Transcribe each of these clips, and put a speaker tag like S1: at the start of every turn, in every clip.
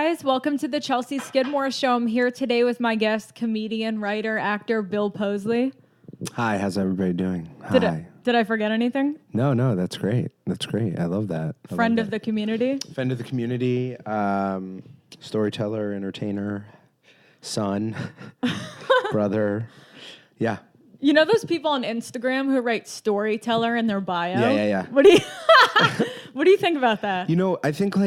S1: guys. Welcome to the Chelsea Skidmore Show. I'm here today with my guest, comedian, writer, actor, Bill Posley.
S2: Hi, how's everybody doing? Hi.
S1: Did I forget anything?
S2: No, that's great. That's great. I love that.
S1: Friend of the community?
S2: Friend of the community, storyteller, entertainer, son, brother. Yeah.
S1: You know those people on Instagram who write storyteller in their bio?
S2: Yeah.
S1: What do you What do you think about that?
S2: You know, I think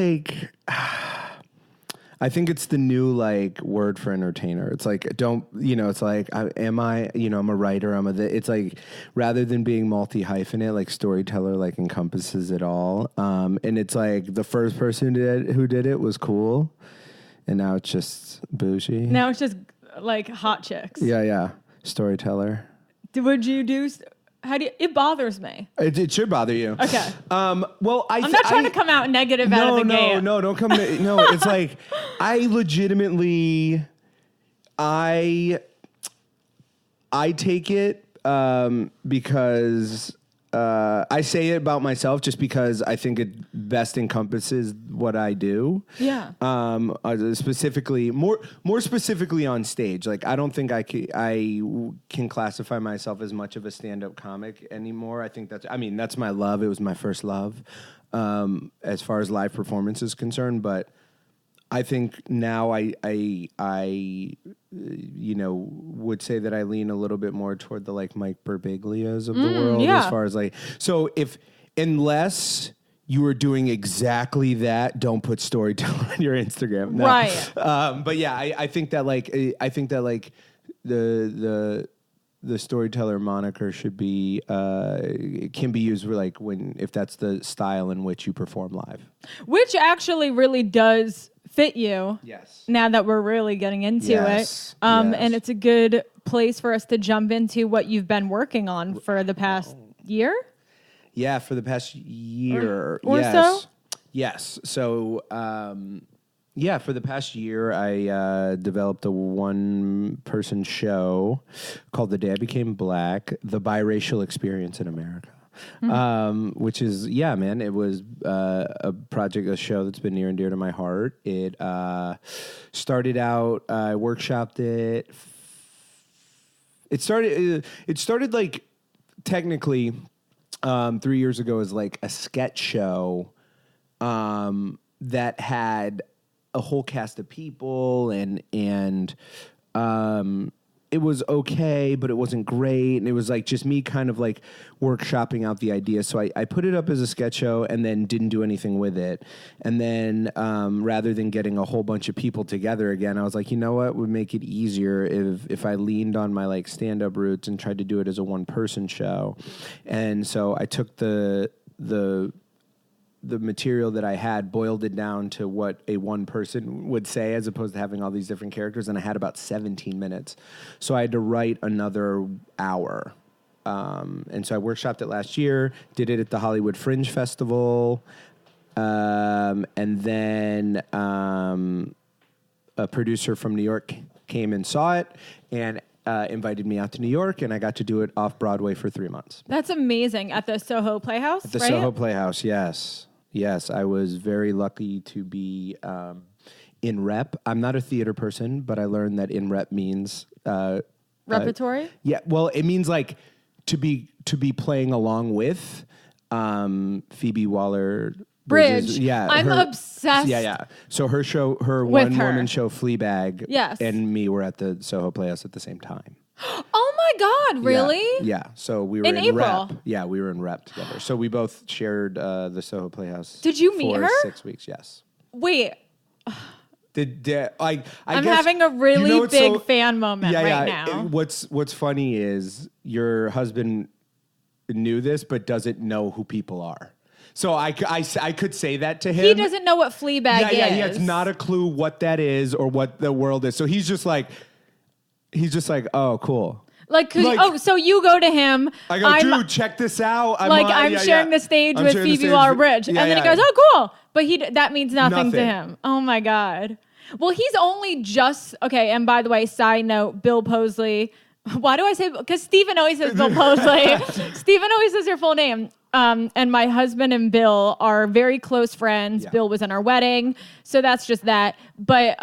S2: it's the new word for entertainer. It's like, it's like, I'm a writer, it's like, rather than being multi-hyphenate, like storyteller, encompasses it all. And it's like the first person who did it was cool. And now it's just bougie.
S1: Now it's just like hot chicks.
S2: Yeah. Storyteller.
S1: Would you do... It bothers me.
S2: It should bother you.
S1: Okay.
S2: Well,
S1: I'm not trying to come out negative out of the gate.
S2: No, don't come. No, it's like I legitimately, I take it because I say it about myself just because I think it best encompasses what I do.
S1: Yeah.
S2: Specifically, more specifically on stage. Like, I don't think I can classify myself as much of a stand-up comic anymore. I think that's my love. It was my first love, as far as live performance is concerned. But I think now I would say that I lean a little bit more toward the Mike Birbiglias of the world, as far as unless you were doing exactly that, don't put storyteller on your Instagram. No.
S1: Right.
S2: But yeah, I think that the storyteller moniker should be can be used for if that's the style in which you perform live, which
S1: actually really does fit you.
S2: Yes.
S1: Now that we're really getting into it. And it's a good place for us to jump into what you've been working on for the past year.
S2: Yeah, for the past year.
S1: Or
S2: yes.
S1: so?
S2: Yes. So, for the past year, I developed a one-person show called The Day I Became Black, the Biracial Experience in America. Which is, it was a show that's been near and dear to my heart. It started out, I workshopped it. It started technically 3 years ago as a sketch show that had a whole cast of people and it was okay, but it wasn't great. And it was just me kind of workshopping out the idea. So I put it up as a sketch show and then didn't do anything with it. And then rather than getting a whole bunch of people together again, I was like, you know what would make it easier if I leaned on my stand-up roots and tried to do it as a one-person show. And so I took the material that I had, boiled it down to what a one person would say as opposed to having all these different characters, and I had about 17 minutes. So I had to write another hour. And so I workshopped it last year, did it at the Hollywood Fringe Festival, and then a producer from New York came and saw it, and invited me out to New York, and I got to do it off Broadway for 3 months.
S1: That's amazing. At the Soho Playhouse,
S2: At the Soho Playhouse, yes. Yes, I was very lucky to be in rep. I'm not a theater person, but I learned that in rep means...
S1: repertory?
S2: Yeah, well, it means to be playing along with Phoebe Waller-Bridge. Yeah,
S1: I'm obsessed.
S2: Yeah. So her show, her
S1: with
S2: one-woman show, Fleabag,
S1: yes,
S2: and me were at the Soho Playhouse at the same time.
S1: Oh my God, really?
S2: Yeah. So we were in
S1: April.
S2: rep. Yeah, we were in rep together. So we both shared the Soho Playhouse.
S1: Did you meet her?
S2: 6 weeks, yes.
S1: Wait.
S2: I'm
S1: guess, having a really big fan moment right now.
S2: What's funny is your husband knew this, but doesn't know who people are. So I could say that to him.
S1: He doesn't know what Fleabag is.
S2: Yeah, he has not a clue what that is or what the world is. So he's just like, oh, cool.
S1: So you go to him.
S2: I go, dude, check this out.
S1: I'm sharing the stage with Phoebe Waller-Bridge. And then he goes, oh, cool. But that means nothing to him. Oh, my God. Well, he's only just... Okay, and by the way, side note, Bill Posley... Why do I say... Because Stephen always says Bill Posley. Stephen always says your full name. And my husband and Bill are very close friends. Yeah. Bill was in our wedding. So that's just that. But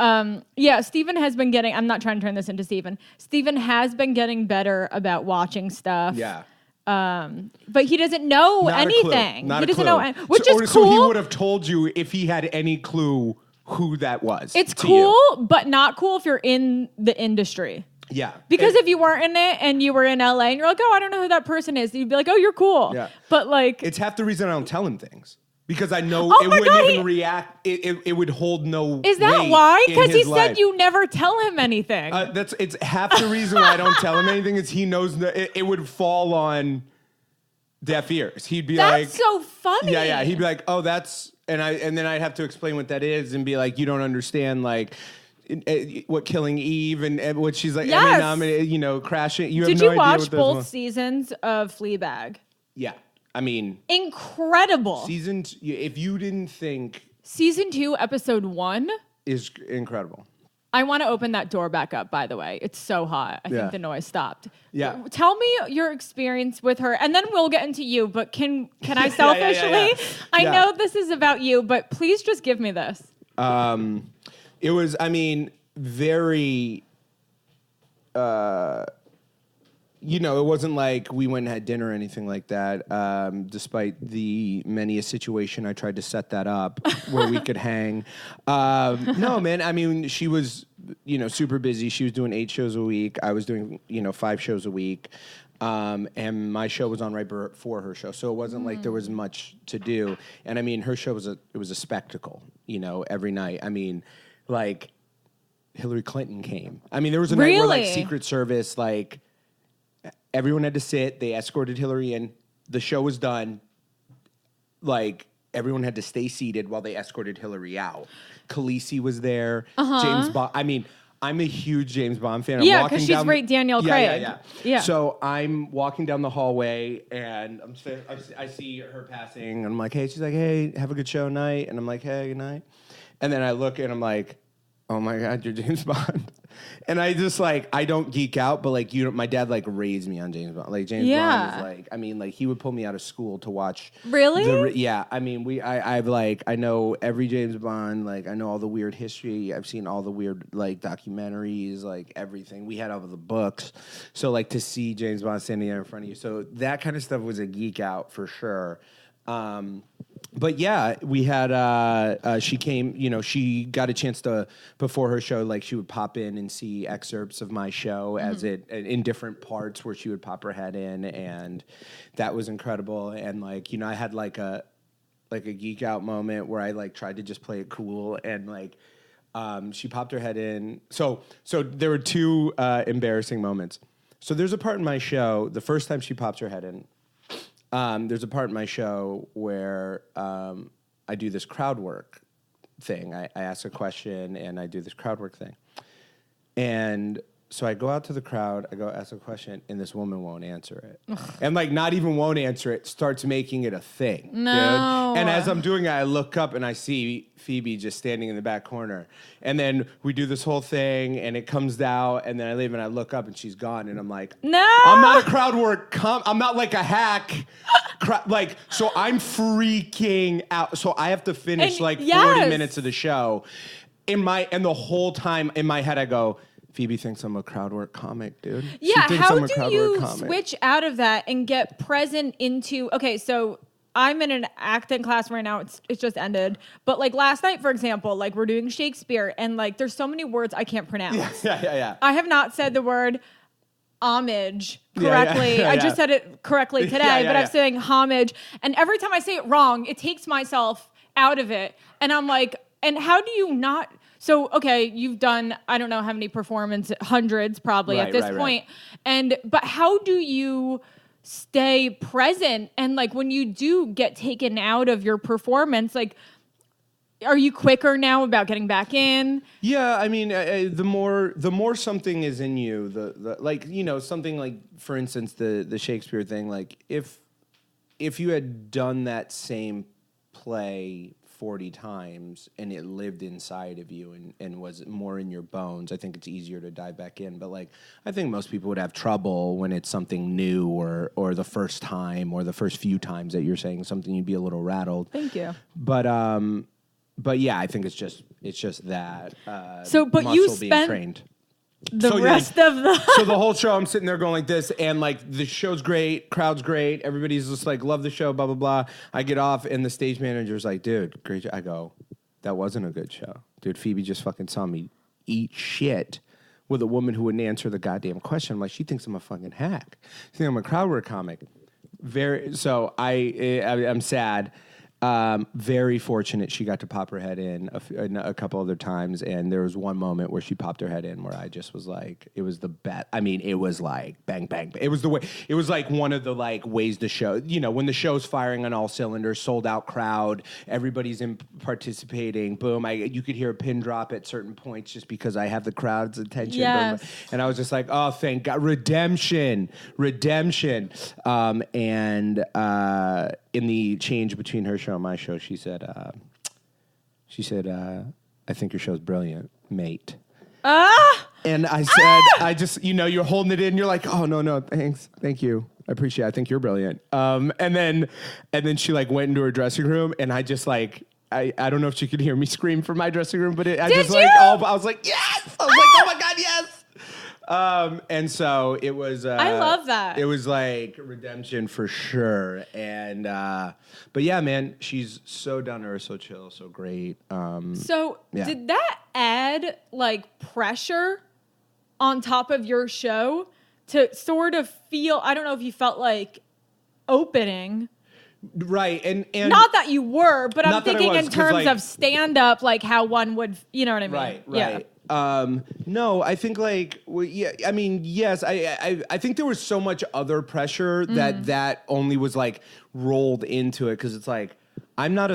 S1: Steven has been getting, I'm not trying to turn this into Steven. Steven has been getting better about watching stuff.
S2: Yeah.
S1: But he doesn't know anything.
S2: Not
S1: he doesn't
S2: know,
S1: which is cool.
S2: So he would have told you if he had any clue who that was.
S1: It's cool, but not cool if you're in the industry.
S2: Yeah.
S1: Because if you weren't in it and you were in LA and you're like, oh, I don't know who that person is, you'd be like, oh, you're cool. Yeah. But like,
S2: it's half the reason I don't tell him things. Because I know it wouldn't even react. It would hold no.
S1: Is that why? Because he said you never tell him anything.
S2: It's half the reason why I don't tell him anything is he knows that it would fall on deaf ears. He'd be like,
S1: "That's so funny."
S2: Yeah. He'd be like, "Oh, that's," and then I'd have to explain what that is and be like, "You don't understand like what killing Eve and what she's like."
S1: Yes.
S2: I mean, crashing. You have
S1: Did
S2: no
S1: you
S2: idea
S1: watch both seasons of Fleabag?
S2: Yeah. I mean,
S1: incredible.
S2: If you didn't think
S1: season 2, episode 1
S2: is incredible.
S1: I want to open that door back up, by the way. It's so hot. I think the noise stopped.
S2: Yeah.
S1: Tell me your experience with her, and then we'll get into you, but can I selfishly? I know this is about you, but please just give me this.
S2: It was, very... it wasn't like we went and had dinner or anything like that, despite the many a situation I tried to set that up where we could hang. No, man, she was, super busy. She was doing 8 shows a week. I was doing, 5 shows a week. And my show was on right before her show. So it wasn't like there was much to do. And her show was a spectacle, every night. Like Hillary Clinton came. There was a night where like Secret Service, like, everyone had to sit. They escorted Hillary in. The show was done. Like, everyone had to stay seated while they escorted Hillary out. Khaleesi was there. James Bond. I'm a huge James Bond fan.
S1: Yeah, because she's right Daniel Craig.
S2: Yeah. So I'm walking down the hallway, and I see her passing. And I'm like, hey. She's like, hey, have a good show night. And I'm like, hey, good night. And then I look, and I'm like, oh, my God, you're James Bond. And I just, I don't geek out, but, my dad, raised me on James Bond. Like, James Bond is, he would pull me out of school to watch.
S1: Really?
S2: Yeah. I know every James Bond. I know all the weird history. I've seen all the weird, documentaries, everything. We had all of the books. So, to see James Bond standing there in front of you. So, that kind of stuff was a geek out for sure. But yeah, we had, she came, she got a chance to, before her show, she would pop in and see excerpts of my show as in different parts where she would pop her head in, and that was incredible. And I had a geek out moment where I tried to just play it cool, and she popped her head in. So there were 2 embarrassing moments. So there's a part in my show, the first time she pops her head in, there's a part in my show where I do this crowd work thing. I ask a question, and I do this crowd work thing. And so I go out to the crowd, I go ask a question, and this woman won't answer it. And not even won't answer it, starts making it a thing.
S1: No.
S2: Dude. And as I'm doing it, I look up and I see Phoebe just standing in the back corner. And then we do this whole thing, and it comes out, and then I leave and I look up and she's gone, and I'm like,
S1: no,
S2: I'm not a crowd work. I'm not like a hack. So I'm freaking out. So I have to finish 40 minutes of the show. And the whole time in my head I go, Phoebe thinks I'm a crowd work comic, dude.
S1: Yeah, how do you switch out of that and get present into... Okay, so I'm in an acting class right now. It's just ended. But last night, for example, we're doing Shakespeare, and there's so many words I can't pronounce.
S2: Yeah.
S1: I have not said the word homage correctly.
S2: Yeah.
S1: I just said it correctly today, but I'm saying homage. And every time I say it wrong, it takes myself out of it. And I'm like, and how do you not... So, okay, you've done, I don't know how many performances, hundreds probably at this point. But how do you stay present? And when you do get taken out of your performance, are you quicker now about getting back in?
S2: Yeah, the more something is in you, something for instance, the Shakespeare thing, if you had done that same play 40 times and it lived inside of you and was more in your bones, I think it's easier to dive back in. But like, I think most people would have trouble when it's something new or the first time or the first few times that you're saying something, you'd be a little rattled.
S1: Thank you.
S2: But yeah, I think it's just that.
S1: But you
S2: muscle being
S1: spent
S2: trained.
S1: the rest of the
S2: So the whole show, I'm sitting there going like this, and like the show's great, crowd's great, everybody's just like, love the show, blah blah blah. I get off, and the stage manager's like, dude, great job. I go, that wasn't a good show, dude. Phoebe just fucking saw me eat shit with a woman who wouldn't answer the goddamn question. I'm like, she thinks I'm a fucking hack. She thinks I'm a crowd work comic. So I'm sad. Very fortunate she got to pop her head in a couple other times, and there was one moment where she popped her head in where I just was like, it was the best. I mean, it was like bang bang. It was the way. It was like one of the like ways the show. You know, when the show's firing on all cylinders, sold out crowd, everybody's participating. Boom! You could hear a pin drop at certain points just because I have the crowd's attention.
S1: Yes.
S2: And I was just like, oh, thank God, redemption. In the change between her show and my show, she said, I think your show's brilliant, mate. And I said, I just, you're holding it in. You're like, oh, no, thanks. Thank you. I appreciate it. I think you're brilliant. And then she like went into her dressing room, and I just like, I don't know if she could hear me scream from my dressing room, but I was like, yes! I was like, oh my God, yes! And so it was.
S1: I love that.
S2: It was like redemption for sure. And but yeah, man, she's so down to earth, so chill, so great.
S1: Did that add like pressure on top of your show to sort of feel? I don't know if you felt like opening.
S2: Right, and
S1: not that you were, but I'm thinking in terms of stand up, like how one would, you know what I mean?
S2: Right.
S1: Yeah.
S2: No, I think like, I mean, yes, I think there was so much other pressure that only was like rolled into it. 'Cause it's like, I'm not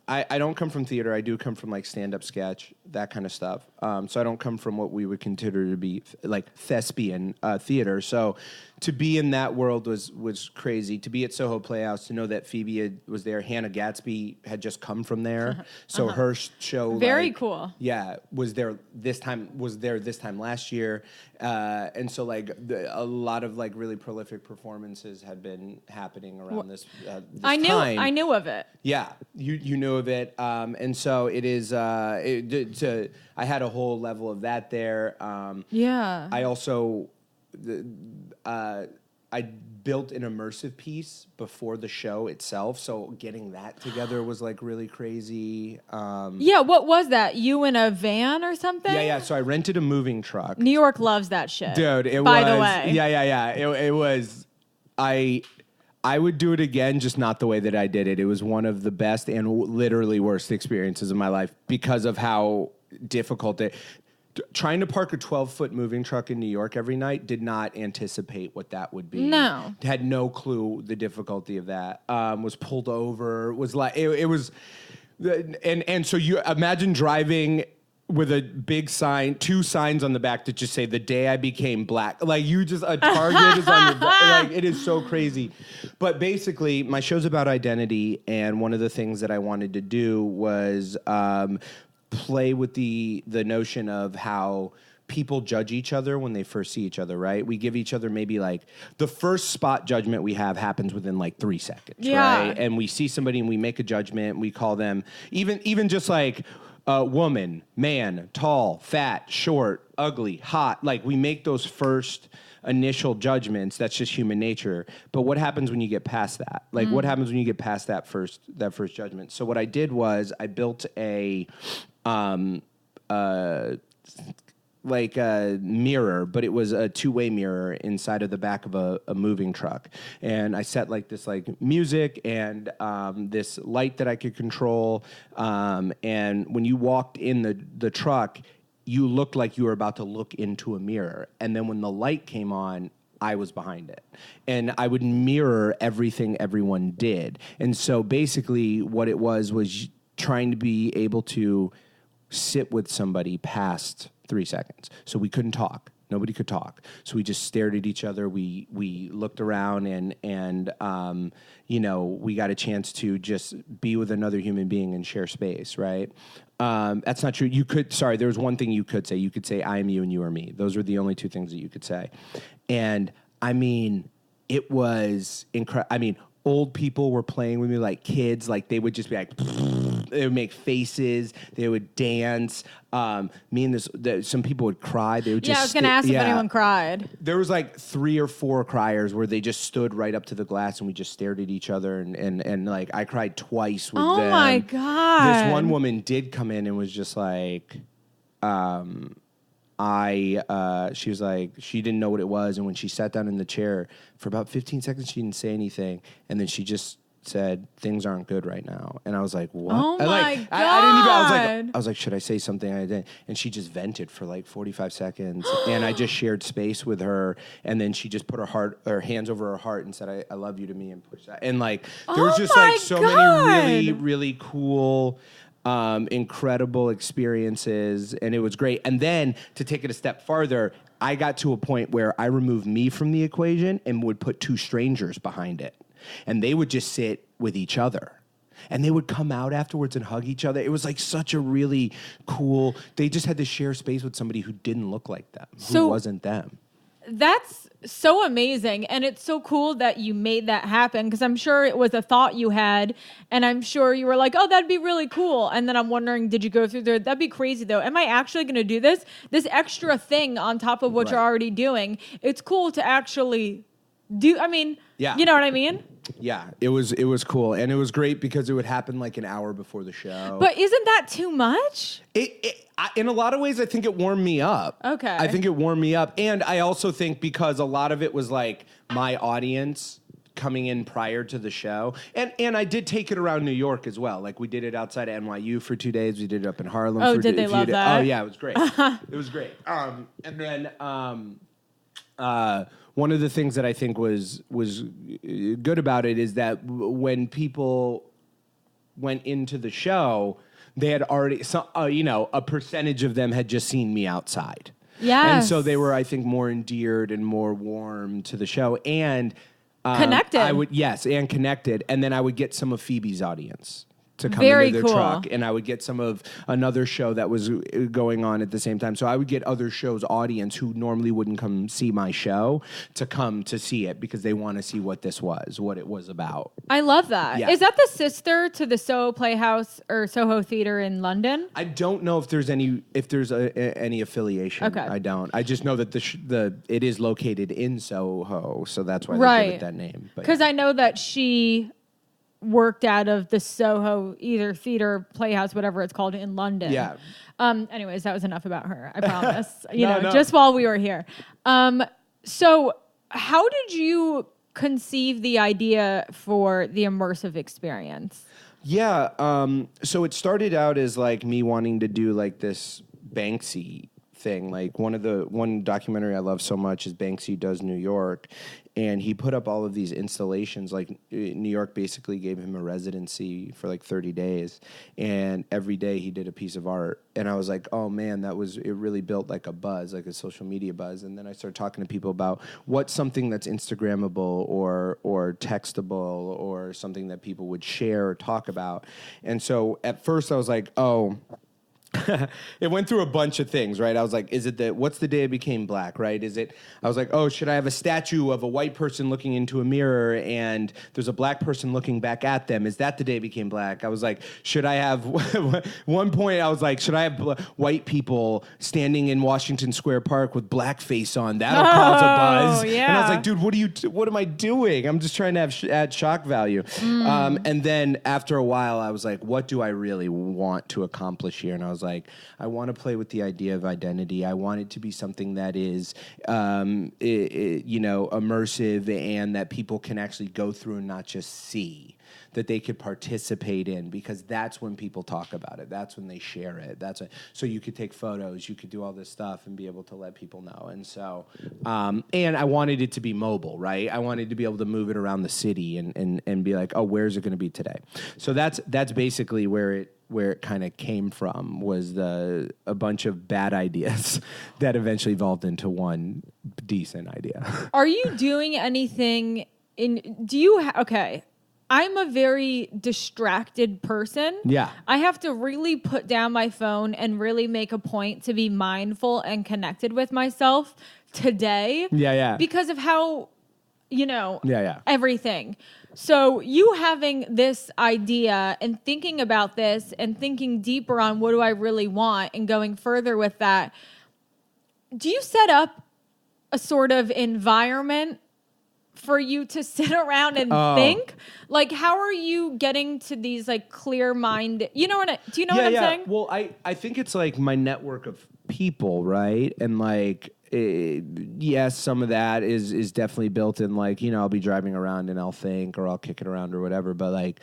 S2: I don't come from theater. I do come from like stand-up sketch, that kind of stuff. So I don't come from what we would consider to be like thespian theater. So to be in that world was crazy. To be at Soho Playhouse, to know that Phoebe was there. Hannah Gatsby had just come from there. So her show,
S1: very cool.
S2: Yeah, was there this time last year. And so like a lot of like really prolific performances had been happening around this time.
S1: I knew of it.
S2: Yeah, you knew of it, and so it is. I had a whole level of that there.
S1: Yeah.
S2: I also, I built an immersive piece before the show itself, so getting that together was like really crazy.
S1: Yeah, what was that? You in a van or something?
S2: Yeah. So I rented a moving truck.
S1: New York loves that shit,
S2: dude.
S1: By the way,
S2: yeah. It was. I would do it again, just not the way that I did it. It was one of the best and literally worst experiences of my life because of how difficult it. Trying to park a 12-foot moving truck in New York every night, did not anticipate what that would be.
S1: No.
S2: Had no clue the difficulty of that. Was pulled over. Was like it was, and so you imagine driving with a big sign, 2 signs on the back that just say "The day I became black." Like you just a target is on your back. Like it is so crazy. But basically, my show's about identity, and one of the things that I wanted to do was play with the notion of how people judge each other when they first see each other, right? We give each other maybe like the first spot judgment we have happens within like 3 seconds, right? And we see somebody and we make a judgment. We call them even just like woman, man, tall, fat, short, ugly, hot. Like we make those first initial judgments. That's just human nature. But what happens when you get past that? Like what happens when you get past that first judgment? So what I did was I built a like a mirror, but it was a 2-way mirror inside of the back of a moving truck. And I set like this like music and this light that I could control. And when you walked in the truck, you looked like you were about to look into a mirror. And then when the light came on, I was behind it. And I would mirror everything everyone did. And so basically what it was trying to be able to sit with somebody past 3 seconds. So we couldn't talk. Nobody could talk. So we just stared at each other. We looked around and we got a chance to just be with another human being and share space, right? That's not true. There was one thing you could say. You could say, I am you and you are me. Those were the only two things that you could say. And I mean, it was incredible. I mean, old people were playing with me like kids. Like they would just be like, they would make faces. They would dance. Me and some people would cry. They would just.
S1: Yeah, I was going to ask if anyone cried.
S2: There was like 3 or 4 criers where they just stood right up to the glass and we just stared at each other and like I cried twice with them.
S1: Oh my God.
S2: This one woman did come in and was just like, she was like, she didn't know what it was. And when she sat down in the chair for about 15 seconds, she didn't say anything. And then she just said, things aren't good right now. And I was like, what?
S1: Oh my God.
S2: I was like, should I say something? I didn't. And she just vented for like 45 seconds. And I just shared space with her. And then she just put her hands over her heart and said, I love you to me and pushed that. And like, there was just like so many really, really cool incredible experiences, and it was great. And then to take it a step farther, I got to a point where I removed me from the equation and would put 2 strangers behind it, and they would just sit with each other. And they would come out afterwards and hug each other. It was like such a really cool. They just had to share space with somebody who didn't look like them, who wasn't them.
S1: That's so amazing. And it's so cool that you made that happen, because I'm sure it was a thought you had, and I'm sure you were like, oh, that'd be really cool. And then I'm wondering, did you go through there? That'd be crazy, though. Am I actually going to do this? This extra thing on top of what you're already doing. It's cool to actually do. I mean, you know what I mean?
S2: Yeah, it was cool. And it was great because it would happen like an hour before the show.
S1: But isn't that too much?
S2: In a lot of ways, I think it warmed me up.
S1: Okay.
S2: I think it warmed me up. And I also think because a lot of it was like my audience coming in prior to the show. And I did take it around New York as well. Like we did it outside of NYU for 2 days. We did it up in Harlem for 2 days.
S1: Oh, did they love that?
S2: Oh, yeah, it was great. It was great. And then one of the things that I think was good about it is that when people went into the show, they had already, a percentage of them had just seen me outside.
S1: Yeah.
S2: And so they were, I think, more endeared and more warm to the show. And
S1: connected.
S2: And connected. And then I would get some of Phoebe's audience to come
S1: Very
S2: into their
S1: cool.
S2: truck, and I would get some of another show that was going on at the same time. So I would get other shows' audience who normally wouldn't come see my show to come to see it because they want to see what this was, what it was about.
S1: I love that.
S2: Yeah.
S1: Is that the sister to the Soho Playhouse or Soho Theater in London?
S2: I don't know if there's any affiliation.
S1: Okay.
S2: I don't. I just know that it is located in Soho, so that's why they give it that name.
S1: Because I know that she worked out of the Soho either theater, playhouse, whatever it's called in London.
S2: Yeah.
S1: Anyways, that was enough about her. I promise.
S2: No.
S1: Just while we were here. So how did you conceive the idea for the immersive experience?
S2: Yeah. So it started out as like me wanting to do like this Banksy thing. Like one documentary I love so much is Banksy Does New York. And he put up all of these installations. Like New York basically gave him a residency for like 30 days. And every day he did a piece of art. And I was like, oh man, it really built like a buzz, like a social media buzz. And then I started talking to people about what's something that's Instagrammable or textable or something that people would share or talk about. And so at first I was like, oh, it went through a bunch of things, right? I was like, what's the day I became black, right? I was like, oh, should I have a statue of a white person looking into a mirror and there's a black person looking back at them? Is that the day I became black? I was like, should I have, one point I was like, should I have white people standing in Washington Square Park with blackface on? That'll cause a buzz.
S1: Yeah.
S2: And I was like, dude, what am I doing? I'm just trying to add shock value. And then after a while, I was like, what do I really want to accomplish here? And I was like, I want to play with the idea of identity. I want it to be something that is, immersive and that people can actually go through and not just see. that they could participate in, because that's when people talk about it. That's when they share it. So you could take photos, you could do all this stuff and be able to let people know. And so, and I wanted it to be mobile, right? I wanted to be able to move it around the city and be like, oh, where's it going to be today? So that's basically where it kind of came from, was a bunch of bad ideas that eventually evolved into one decent idea.
S1: Are you doing anything okay. I'm a very distracted person.
S2: Yeah.
S1: I have to really put down my phone and really make a point to be mindful and connected with myself today.
S2: Yeah.
S1: Because of how, everything. So you having this idea and thinking about this and thinking deeper on what do I really want and going further with that, do you set up a sort of environment for you to sit around and think? Like, how are you getting to these like clear mind? Do you know what I'm saying?
S2: Well, I think it's like my network of people, right? And like, yes, some of that is definitely built in, like, I'll be driving around and I'll think, or I'll kick it around or whatever. But like,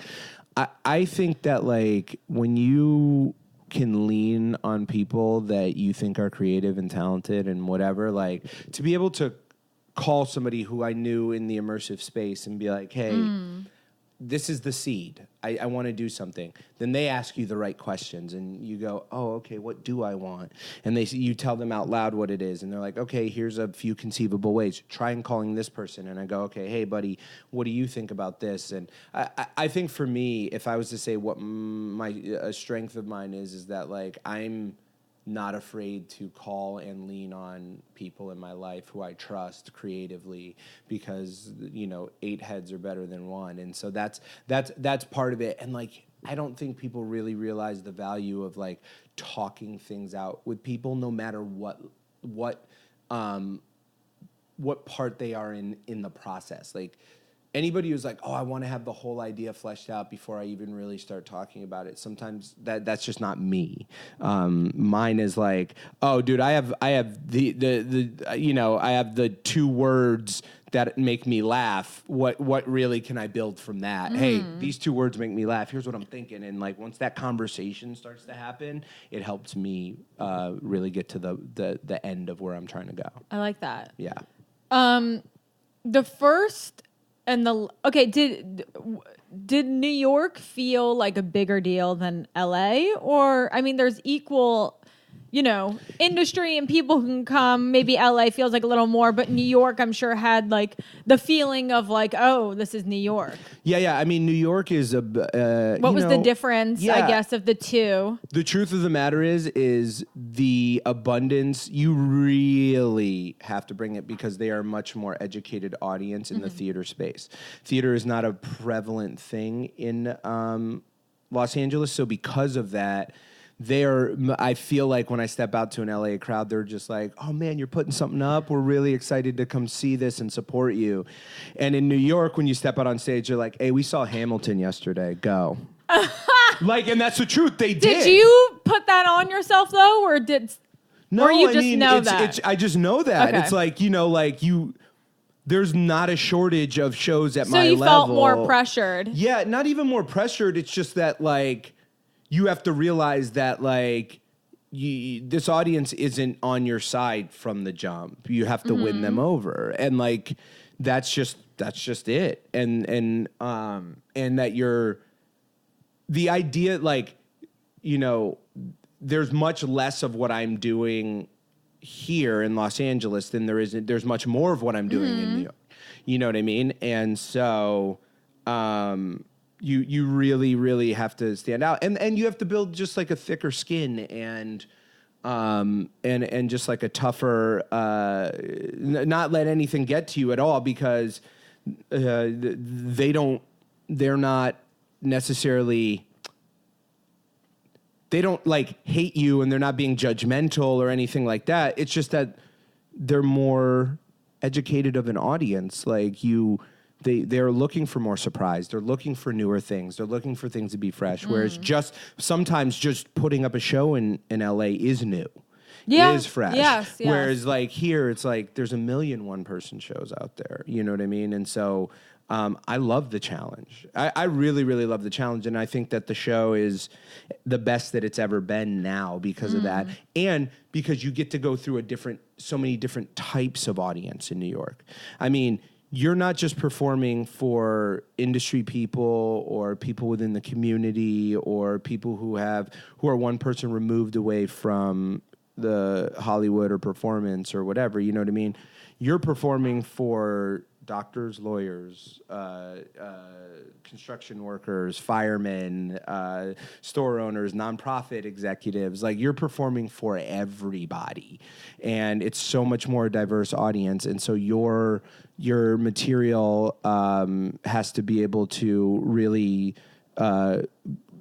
S2: I think that like when you can lean on people that you think are creative and talented and whatever, like to be able to call somebody who I knew in the immersive space and be like, hey, this is the seed. I want to do something. Then they ask you the right questions and you go, oh, okay, what do I want? And you tell them out loud what it is. And they're like, okay, here's a few conceivable ways. Try and calling this person. And I go, okay, hey, buddy, what do you think about this? And I think for me, if I was to say what a strength of mine is that like I'm not afraid to call and lean on people in my life who I trust creatively, because 8 heads are better than one. And so that's part of it. And like, I don't think people really realize the value of like talking things out with people, no matter what part they are in the process. Like, anybody who's like, oh, I want to have the whole idea fleshed out before I even really start talking about it, sometimes that's just not me. Mine is like, oh, dude, I have the 2 words that make me laugh. What really can I build from that? Hey, these 2 words make me laugh. Here's what I'm thinking. And like, once that conversation starts to happen, it helps me really get to the end of where I'm trying to go.
S1: I like that.
S2: Yeah.
S1: The first. Did New York feel like a bigger deal than LA? Or, I mean, there's equal, industry and people who can come. Maybe LA feels like a little more, but New York, I'm sure, had like the feeling of like, oh, this is New York.
S2: Yeah. I mean, New York is
S1: what was the difference, I guess, of the two?
S2: The truth of the matter is the abundance, you really have to bring it because they are a much more educated audience in the theater space. Theater is not a prevalent thing in Los Angeles, so because of that, I feel like when I step out to an LA crowd, they're just like, oh man, you're putting something up. We're really excited to come see this and support you. And in New York, when you step out on stage, they're like, hey, we saw Hamilton yesterday. Go. Like, and that's the truth. They did.
S1: Did you put that on yourself though? Or
S2: No,
S1: you just know that?
S2: I just know that.
S1: Okay.
S2: It's like, there's not a shortage of shows at my level.
S1: So you felt more pressured.
S2: Yeah, not even more pressured. It's just that like, you have to realize that, like, this audience isn't on your side from the jump. You have to win them over, and like, that's just it. And that the idea, like, there's much less of what I'm doing here in Los Angeles than there's much more of what I'm doing in New York. You know what I mean? And so, You really, really have to stand out, and you have to build just like a thicker skin and just like a tougher, not let anything get to you at all, because they're not necessarily, they don't like hate you, and they're not being judgmental or anything like that. It's just that they're more educated of an audience, like They're looking for more surprise. They're looking for newer things. They're looking for things to be fresh. Whereas sometimes just putting up a show in LA is new.
S1: Yeah.
S2: It is fresh.
S1: Yes.
S2: Whereas like here, it's like there's 1,000,000 one-person shows out there. You know what I mean? And so I love the challenge. I really, really love the challenge. And I think that the show is the best that it's ever been now because of that. And because you get to go through so many different types of audience in New York. I mean, you're not just performing for industry people or people within the community or people who are one person removed away from the Hollywood or performance or whatever, you know what I mean? You're performing for doctors, lawyers, construction workers, firemen, store owners, nonprofit executives. Like, you're performing for everybody, and it's so much more diverse audience. And so your material has to be able to really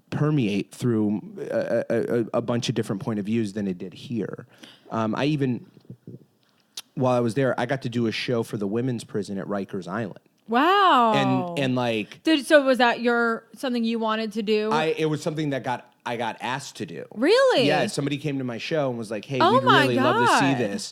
S2: permeate through a bunch of different point of views than it did here. While I was there, I got to do a show for the women's prison at Rikers Island.
S1: Wow.
S2: And like...
S1: So was that something you wanted to do?
S2: It was something that I got asked to do.
S1: Really?
S2: Yeah, somebody came to my show and was like, hey, we'd really love to see this.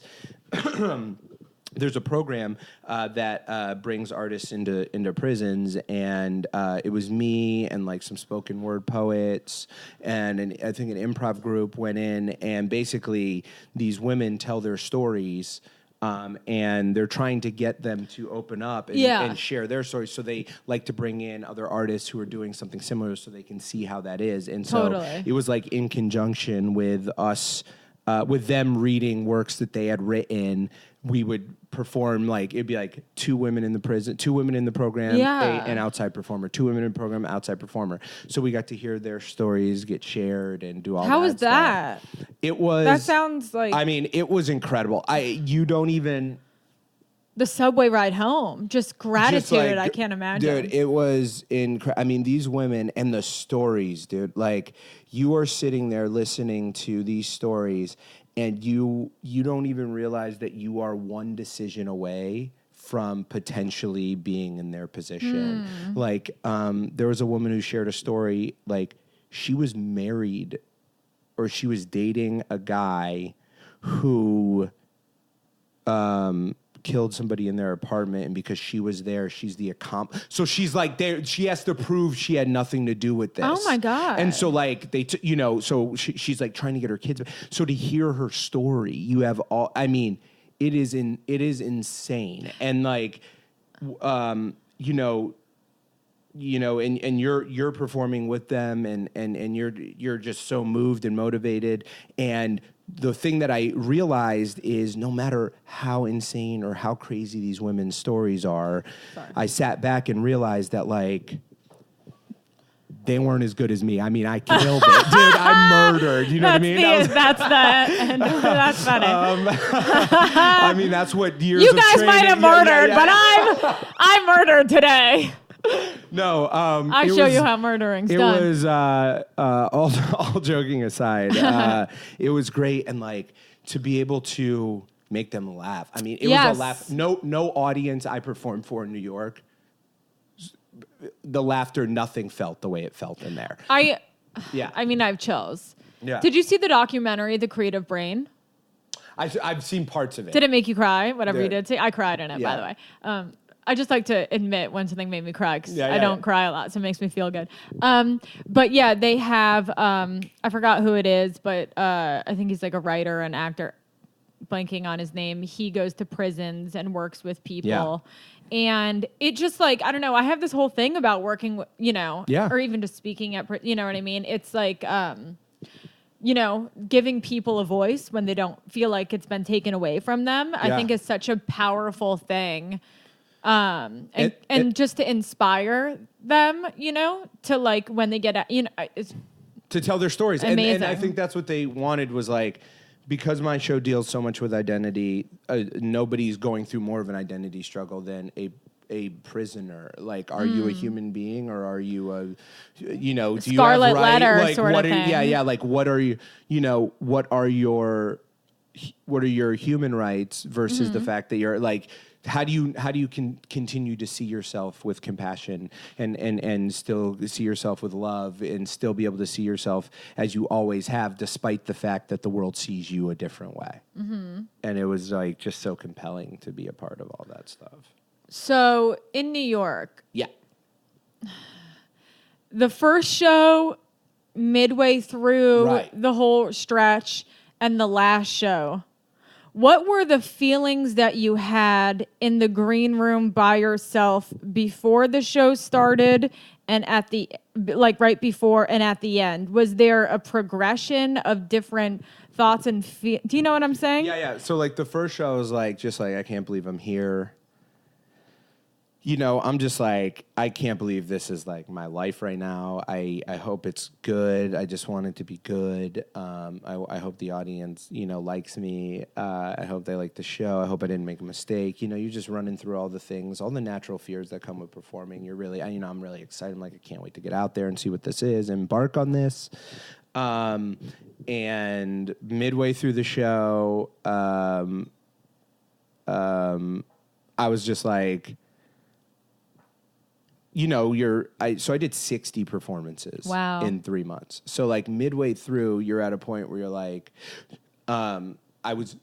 S2: There's a program that brings artists into prisons, and it was me and like some spoken word poets, and I think an improv group went in, and basically these women tell their stories. And they're trying to get them to open up and share their stories. So they like to bring in other artists who are doing something similar so they can see how that is. And so it was like in conjunction with us, with them reading works that they had written, we would perform, like, it'd be like 2 women in the prison, 2 women in the program, an outside performer, 2 women in the program, outside performer. So we got to hear their stories get shared and do all that.
S1: How was that?
S2: It was...
S1: That sounds like...
S2: I mean, it was incredible. You don't even...
S1: The subway ride home. Just gratitude, I can't imagine.
S2: Dude, it was incredible. I mean, these women and the stories, dude. Like, you are sitting there listening to these stories, and you don't even realize that you are one decision away from potentially being in their position. Like, there was a woman who shared a story, like, she was married or she was dating a guy who killed somebody in their apartment, and because she was there, she's the so she's like there. She has to prove she had nothing to do with this.
S1: Oh my god!
S2: And so like so she's like trying to get her kids. So to hear her story, you have all. I mean, it is insane, and like, and you're performing with them, and you're just so moved and motivated. And the thing that I realized is, no matter how insane or how crazy these women's stories are, I sat back and realized that, like, they weren't as good as me. I mean, I killed it. Dude, I murdered. You know what I mean?
S1: That's funny.
S2: I mean, that's what years
S1: you
S2: of
S1: guys
S2: training...
S1: might have murdered, but I murdered today.
S2: No,
S1: I'll show you how murdering's done.
S2: It was all joking aside. It was great, and like to be able to make them laugh. I mean, it was a laugh. No audience I performed for in New York, the laughter, nothing felt the way it felt in there.
S1: I mean, I have chills.
S2: Yeah.
S1: Did you see the documentary, The Creative Brain?
S2: I've seen parts of it.
S1: Did it make you cry? Whatever you did see, I cried in it. By the way. I just like to admit when something made me cry, because I don't cry a lot, so it makes me feel good. But yeah, they have, I forgot who it is, but I think he's like a writer and actor, blanking on his name. He goes to prisons and works with people. Yeah. And it just like, I don't know, I have this whole thing about working with, or even just speaking at, you know what I mean? It's like, giving people a voice when they don't feel like it's been taken away from them, I think is such a powerful thing. And just to inspire them, to like when they get, it's
S2: to tell their stories.
S1: Amazing.
S2: And I think that's what they wanted, was like, because my show deals so much with identity, nobody's going through more of an identity struggle than a prisoner. Like, are you a human being, or are you do you have
S1: Scarlet Letter
S2: like,
S1: sort of thing?
S2: Yeah. Like, what are you, what are your human rights versus the fact that you're like, how do you continue to see yourself with compassion and still see yourself with love and still be able to see yourself as you always have, despite the fact that the world sees you a different way. Mm-hmm. And it was like just so compelling to be a part of all that stuff.
S1: So in New York,
S2: Yeah.
S1: the first show, midway through
S2: Right.
S1: the whole stretch, and the last show, what were the feelings that you had in the green room by yourself before the show started and at the, like right before and at the end? Was there a progression of different thoughts and do you know what I'm saying?
S2: Yeah. So like the first show was like, just like, I can't believe I'm here. You know, I'm just like, I can't believe this is like my life right now. I hope it's good. I just want it to be good. I hope the audience, you know, likes me. I hope they like the show. I hope I didn't make a mistake. You know, you're just running through all the things, all the natural fears that come with performing. You're really, you know, I'm really excited. I'm like, I can't wait to get out there and see what this is, embark on this. And midway through the show, I was just like, you know, so I did 60 performances in 3 months. So like midway through, you're at a point where you're like, I was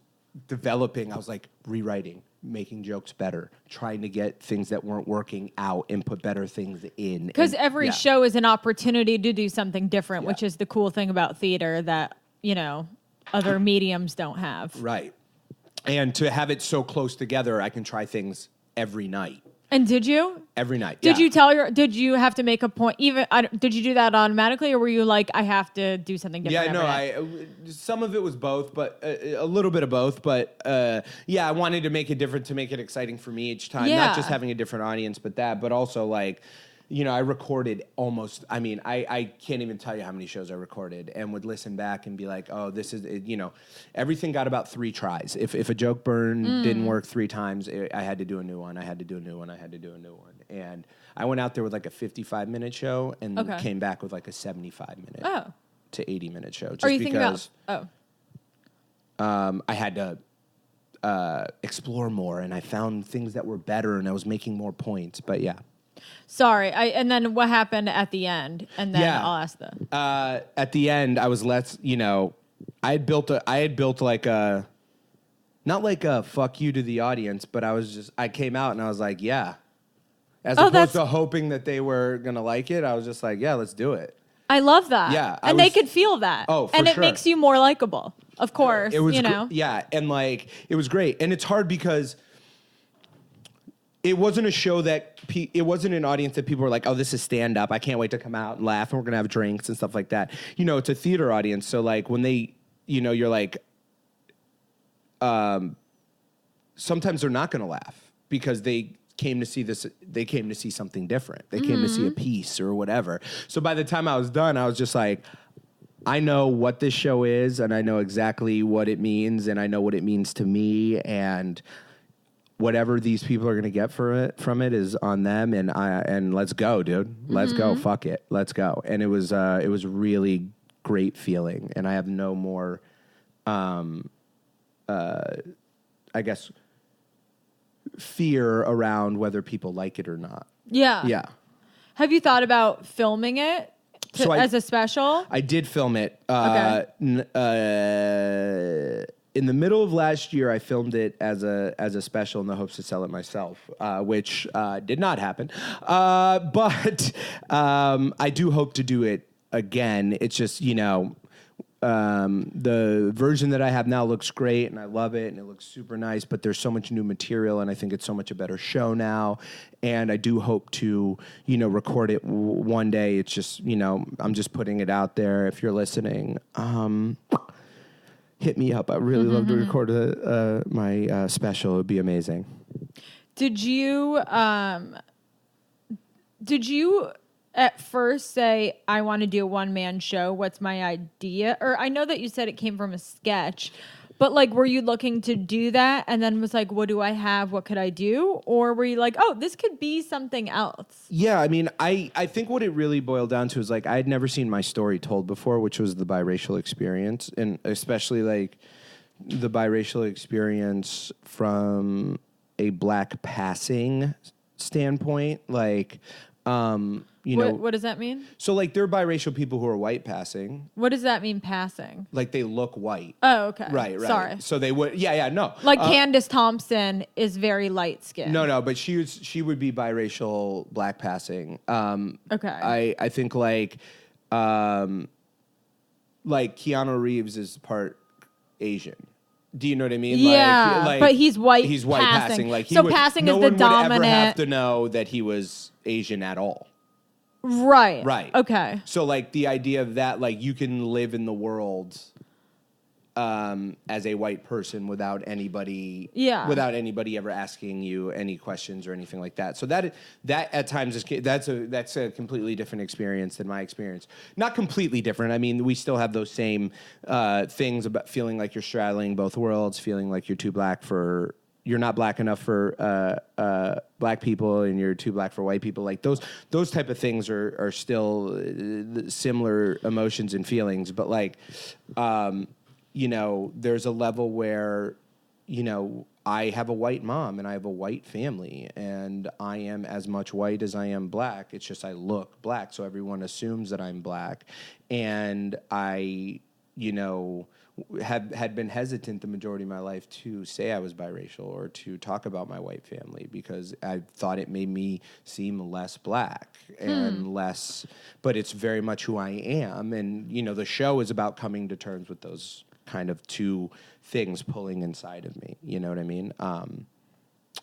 S2: developing, I was like rewriting, making jokes better, trying to get things that weren't working out and put better things in.
S1: Because every show is an opportunity to do something different, which is the cool thing about theater that, you know, other mediums don't have.
S2: Right. And to have it so close together, I can try things every night.
S1: And did you?
S2: Every night.
S1: Did you have to make a point? Did you do that automatically, or were you like, I have to do something different?
S2: Yeah, no, some of it was both, but a little bit of both. But I wanted to make it different to make it exciting for me each time. Not just having a different audience, but also like, you know, I recorded I can't even tell you how many shows I recorded and would listen back and be like, oh, this is, you know, everything got about 3 tries. If a joke burn didn't work 3 times, I had to do a new one. I had to do a new one. And I went out there with like a 55-minute show and came back with like a 75-minute to 80-minute show. Just
S1: Are you thinking about?
S2: I had to explore more, and I found things that were better, and I was making more points. But yeah.
S1: Sorry, and then what happened at the end? And then I'll ask them.
S2: At the end, I was less, you know, I had built like a, not like a fuck you to the audience, but I came out and I was like, yeah. As opposed to hoping that they were going to like it, I was just like, yeah, let's do it.
S1: I love that.
S2: Yeah.
S1: And they could feel that.
S2: Oh, for
S1: And it
S2: sure.
S1: makes you more likable, of course,
S2: it was,
S1: you know.
S2: And like, it was great. And it's hard because it wasn't a show that it wasn't an audience that people were like, oh, this is stand up. I can't wait to come out and laugh, and we're gonna have drinks and stuff like that. You know, it's a theater audience, so like when they, you know, you're like, sometimes they're not gonna laugh because they came to see this. They came to see something different. They came to see a piece or whatever. So by the time I was done, I was just like, I know what this show is, and I know exactly what it means, and I know what it means to me, and whatever these people are going to get from it is on them, and let's go, dude. Let's go. Fuck it. Let's go. And it was really great feeling, and I have no more, I guess, fear around whether people like it or not.
S1: Yeah.
S2: Yeah.
S1: Have you thought about filming it as a special?
S2: I did film it. In the middle of last year, I filmed it as a special in the hopes to sell it myself, which did not happen. But I do hope to do it again. It's just, you know, the version that I have now looks great, and I love it, and it looks super nice, but there's so much new material, and I think it's so much a better show now, and I do hope to, you know, record it one day. It's just, you know, I'm just putting it out there. If you're listening, hit me up. I'd really love to record my special. It would be amazing. Did you
S1: at first say, I want to do a one-man show? What's my idea? Or I know that you said it came from a sketch, but like, were you looking to do that and then was like, what do I have? What could I do? Or were you like, oh, this could be something else?
S2: Yeah, I mean, I think what it really boiled down to is like, I had never seen my story told before, which was the biracial experience, and especially like the biracial experience from a Black passing standpoint. Like,
S1: What does that mean?
S2: So, like, there are biracial people who are white passing.
S1: What does that mean, passing?
S2: Like, they look white.
S1: Oh, okay.
S2: Right.
S1: Sorry.
S2: So they would, no.
S1: Like Candace Thompson is very light skinned.
S2: No, but she would be biracial black passing.
S1: Okay.
S2: I think like Keanu Reeves is part Asian. Do you know what I mean?
S1: Yeah, but he's white.
S2: He's white passing. Like,
S1: passing is the dominant.
S2: No one would ever have to know that he was Asian at all.
S1: Right. Okay.
S2: So, like, the idea of that, like, you can live in the world as a white person without anybody ever asking you any questions or anything like that. So that at times that's a completely different experience than my experience. Not completely different. I mean, we still have those same things about feeling like you're straddling both worlds, feeling like you're not black enough for black people and you're too black for white people. Like those type of things are still similar emotions and feelings. But like, there's a level where, I have a white mom and I have a white family and I am as much white as I am black. It's just I look black. So everyone assumes that I'm black. And I, had been hesitant the majority of my life to say I was biracial or to talk about my white family because I thought it made me seem less black and less, but it's very much who I am. And, the show is about coming to terms with those kind of two things pulling inside of me. You know what I mean?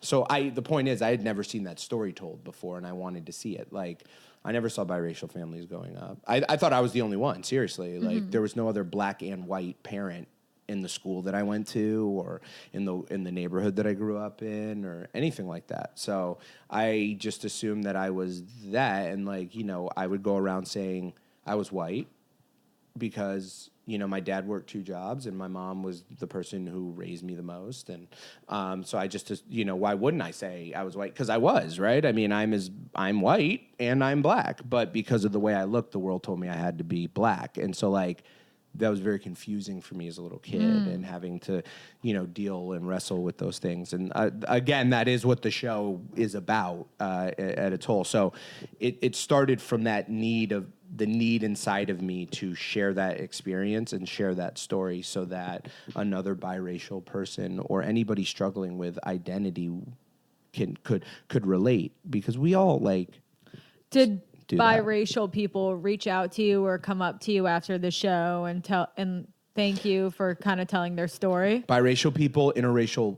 S2: So the point is I had never seen that story told before and I wanted to see it. Like, I never saw biracial families going up. I thought I was the only one, seriously. Like, there was no other black and white parent in the school that I went to or in the neighborhood that I grew up in or anything like that. So I just assumed that I was that. And, like, I would go around saying I was white because, my dad worked 2 jobs and my mom was the person who raised me the most. And so I just, why wouldn't I say I was white? Because I was, right? I mean, I'm white and I'm black. But because of the way I looked, the world told me I had to be black. And so, like, that was very confusing for me as a little kid and having to, deal and wrestle with those things. And again, that is what the show is about at its whole. So it started from the need inside of me to share that experience and share that story so that another biracial person or anybody struggling with identity could relate, because we all
S1: did biracial people reach out to you or come up to you after the show and thank you for kind of telling their story?
S2: Biracial people, interracial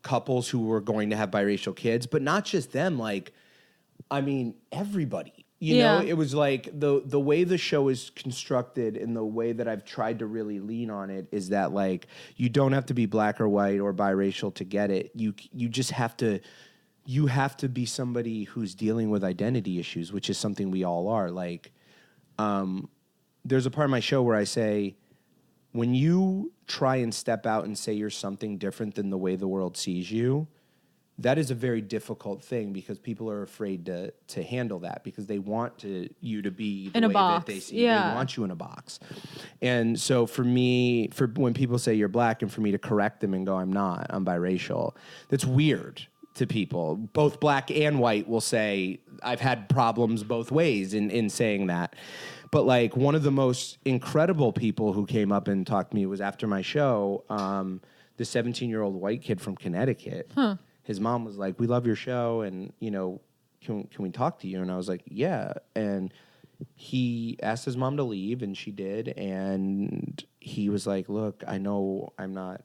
S2: couples who were going to have biracial kids, but not just them. Like, I mean, everybody. It was like the way the show is constructed and the way that I've tried to really lean on it is that, like, you don't have to be black or white or biracial to get it. You just have to. You have to be somebody who's dealing with identity issues, which is something we all are. Like, there's a part of my show where I say, when you try and step out and say you're something different than the way the world sees you, that is a very difficult thing because people are afraid to handle that because they want you to be the way that they see you. They want you in a box. And so for me, for when people say you're black and for me to correct them and go, I'm not, I'm biracial, that's weird to people. Both black and white will say, I've had problems both ways in saying that. But, like, one of the most incredible people who came up and talked to me was after my show, the 17-year-old white kid from Connecticut. His mom was like, we love your show, and, can we talk to you? And I was like, yeah. And he asked his mom to leave, and she did. And he was like, look, I know I'm not,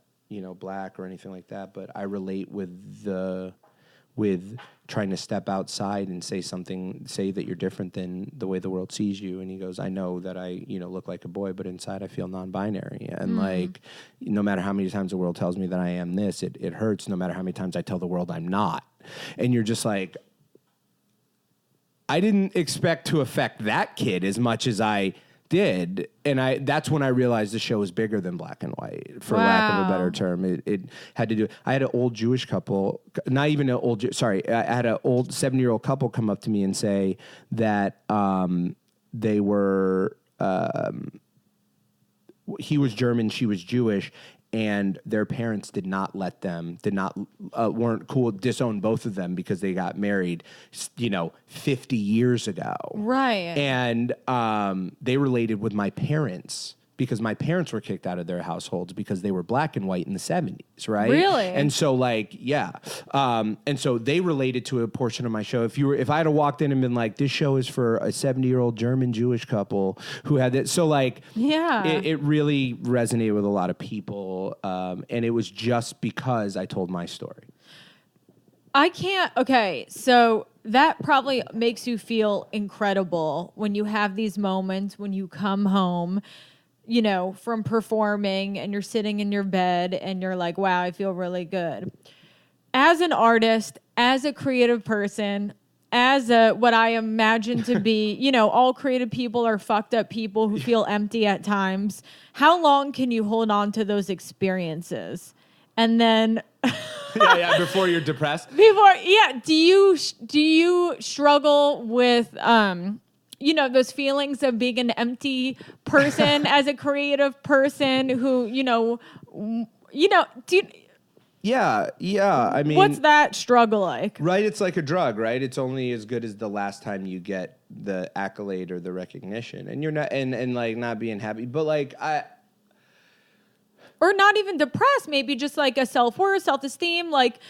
S2: black or anything like that, but I relate with trying to step outside and say that you're different than the way the world sees you. And he goes, I know that I, look like a boy, but inside I feel non-binary. And like, no matter how many times the world tells me that I am this, it hurts no matter how many times I tell the world I'm not. And you're just like, I didn't expect to affect that kid as much as I did, and that's when I realized the show was bigger than black and white, for lack of a better term. It had to do. I had an old Jewish couple, not even an old. Sorry, I had an old 70-year-old couple come up to me and say that they were. He was German, she was Jewish, and their parents weren't cool, disowned both of them because they got married, 50 years ago.
S1: Right.
S2: And they related with my parents because my parents were kicked out of their households because they were black and white in the 70s, right?
S1: Really?
S2: And so and so they related to a portion of my show. If I had walked in and been like, this show is for a 70-year-old German Jewish couple who had it. So it really resonated with a lot of people. And it was just because I told my story.
S1: So that probably makes you feel incredible when you have these moments, when you come home, from performing and you're sitting in your bed and you're like, wow, I feel really good. As an artist, as a creative person, as what I imagine to be, all creative people are fucked up people who feel empty at times. How long can you hold on to those experiences? And then
S2: before you're depressed?
S1: Do you struggle with those feelings of being an empty person as a creative person who,
S2: I mean,
S1: what's that struggle like?
S2: Right. It's like a drug, right? It's only as good as the last time you get the accolade or the recognition, and you're not, and like not being happy, but
S1: or not even depressed, maybe just like a self-worth, self-esteem. Like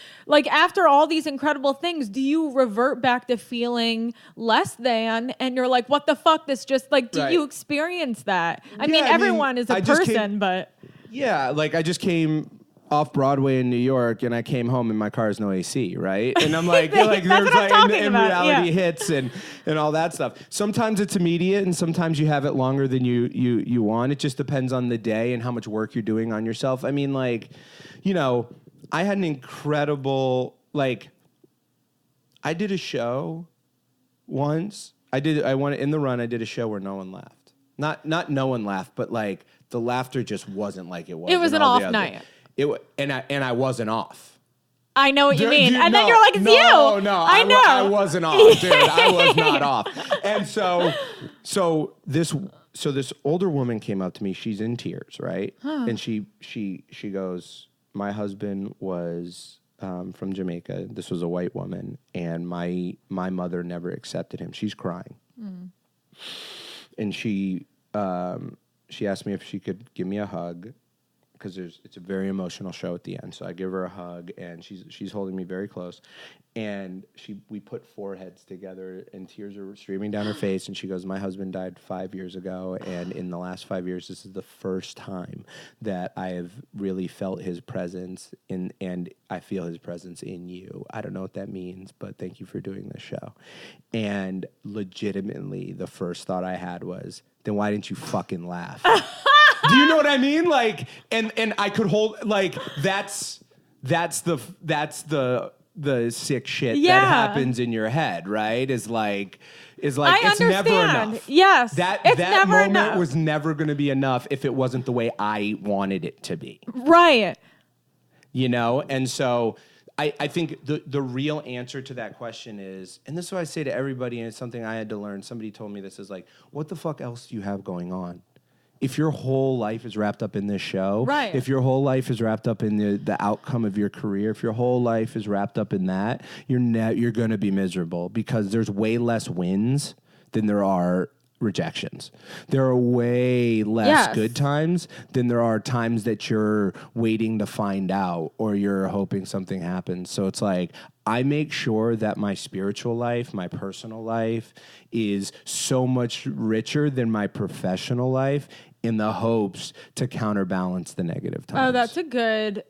S1: after all these incredible things, do you revert back to feeling less than? And you're like, what the fuck? This just like, do you experience that? I mean, everyone is a person, but.
S2: Yeah, I just came off Broadway in New York, and I came home and my car has no AC, right? And I'm like,
S1: and
S2: reality hits and all that stuff. Sometimes it's immediate, and sometimes you have it longer than you want. It just depends on the day and how much work you're doing on yourself. I mean, I had an incredible, I did a show once. I did a show where no one laughed. Not no one laughed, but the laughter just wasn't like it was.
S1: It was an off night.
S2: And I wasn't off.
S1: I know what you mean. And then you're like, it's you.
S2: No,
S1: I know.
S2: I wasn't off, dude. I was not off. And so this older woman came up to me. She's in tears, right? Huh. And she goes, my husband was from Jamaica. This was a white woman, and my mother never accepted him. She's crying. Mm. And she asked me if she could give me a hug, because it's a very emotional show at the end. So I give her a hug, and she's holding me very close, and we put foreheads together, and tears are streaming down her face, and she goes, my husband died 5 years ago, and in the last 5 years, this is the first time that I have really felt his presence, and I feel his presence in you. I don't know what that means, but thank you for doing this show. And legitimately, the first thought I had was, then why didn't you fucking laugh? Do you know what I mean? And I could hold, that's the sick shit that happens in your head, right? Is it's never enough.
S1: Yes.
S2: That moment was never going to be enough if it wasn't the way I wanted it to be.
S1: Right.
S2: And so I think the real answer to that question is, and this is what I say to everybody, and it's something I had to learn. Somebody told me this, is what the fuck else do you have going on? If your whole life is wrapped up in this show,
S1: right.
S2: If your whole life is wrapped up in the outcome of your career, if your whole life is wrapped up in that, you're going to be miserable, because there's way less wins than there are rejections. There are way less good times than there are times that you're waiting to find out or you're hoping something happens. So it's I make sure that my spiritual life, my personal life is so much richer than my professional life, in the hopes to counterbalance the negative times.
S1: Oh, that's a good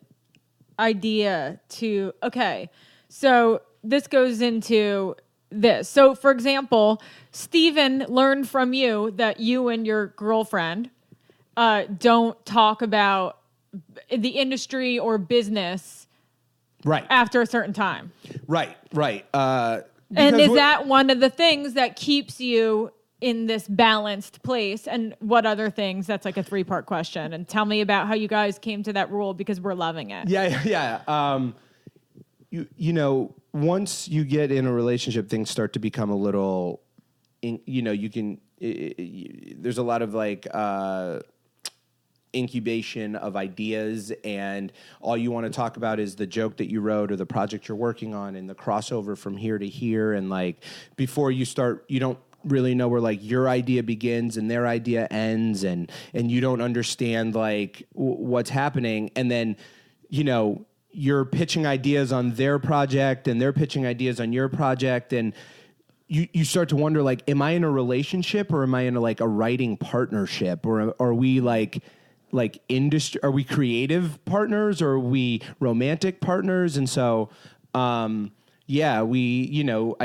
S1: idea too. Okay. So this goes into this. So for example, Steven learned from you that you and your girlfriend don't talk about the industry or business after a certain time.
S2: Right.
S1: And is that one of the things that keeps you in this balanced place? And what other things? That's a 3-part question. And tell me about how you guys came to that rule, because we're loving it.
S2: Yeah. Once you get in a relationship, things start to become a little, there's a lot of incubation of ideas, and all you want to talk about is the joke that you wrote or the project you're working on and the crossover from here to here. And like before you start, you don't really know where like your idea begins and their idea ends, and you don't understand like what's happening. And then, you know, you're pitching ideas on their project and they're pitching ideas on your project, and you start to wonder, like, am I in a relationship or am I in a writing partnership, or are we like industry? Are we creative partners or are we romantic partners? And so, I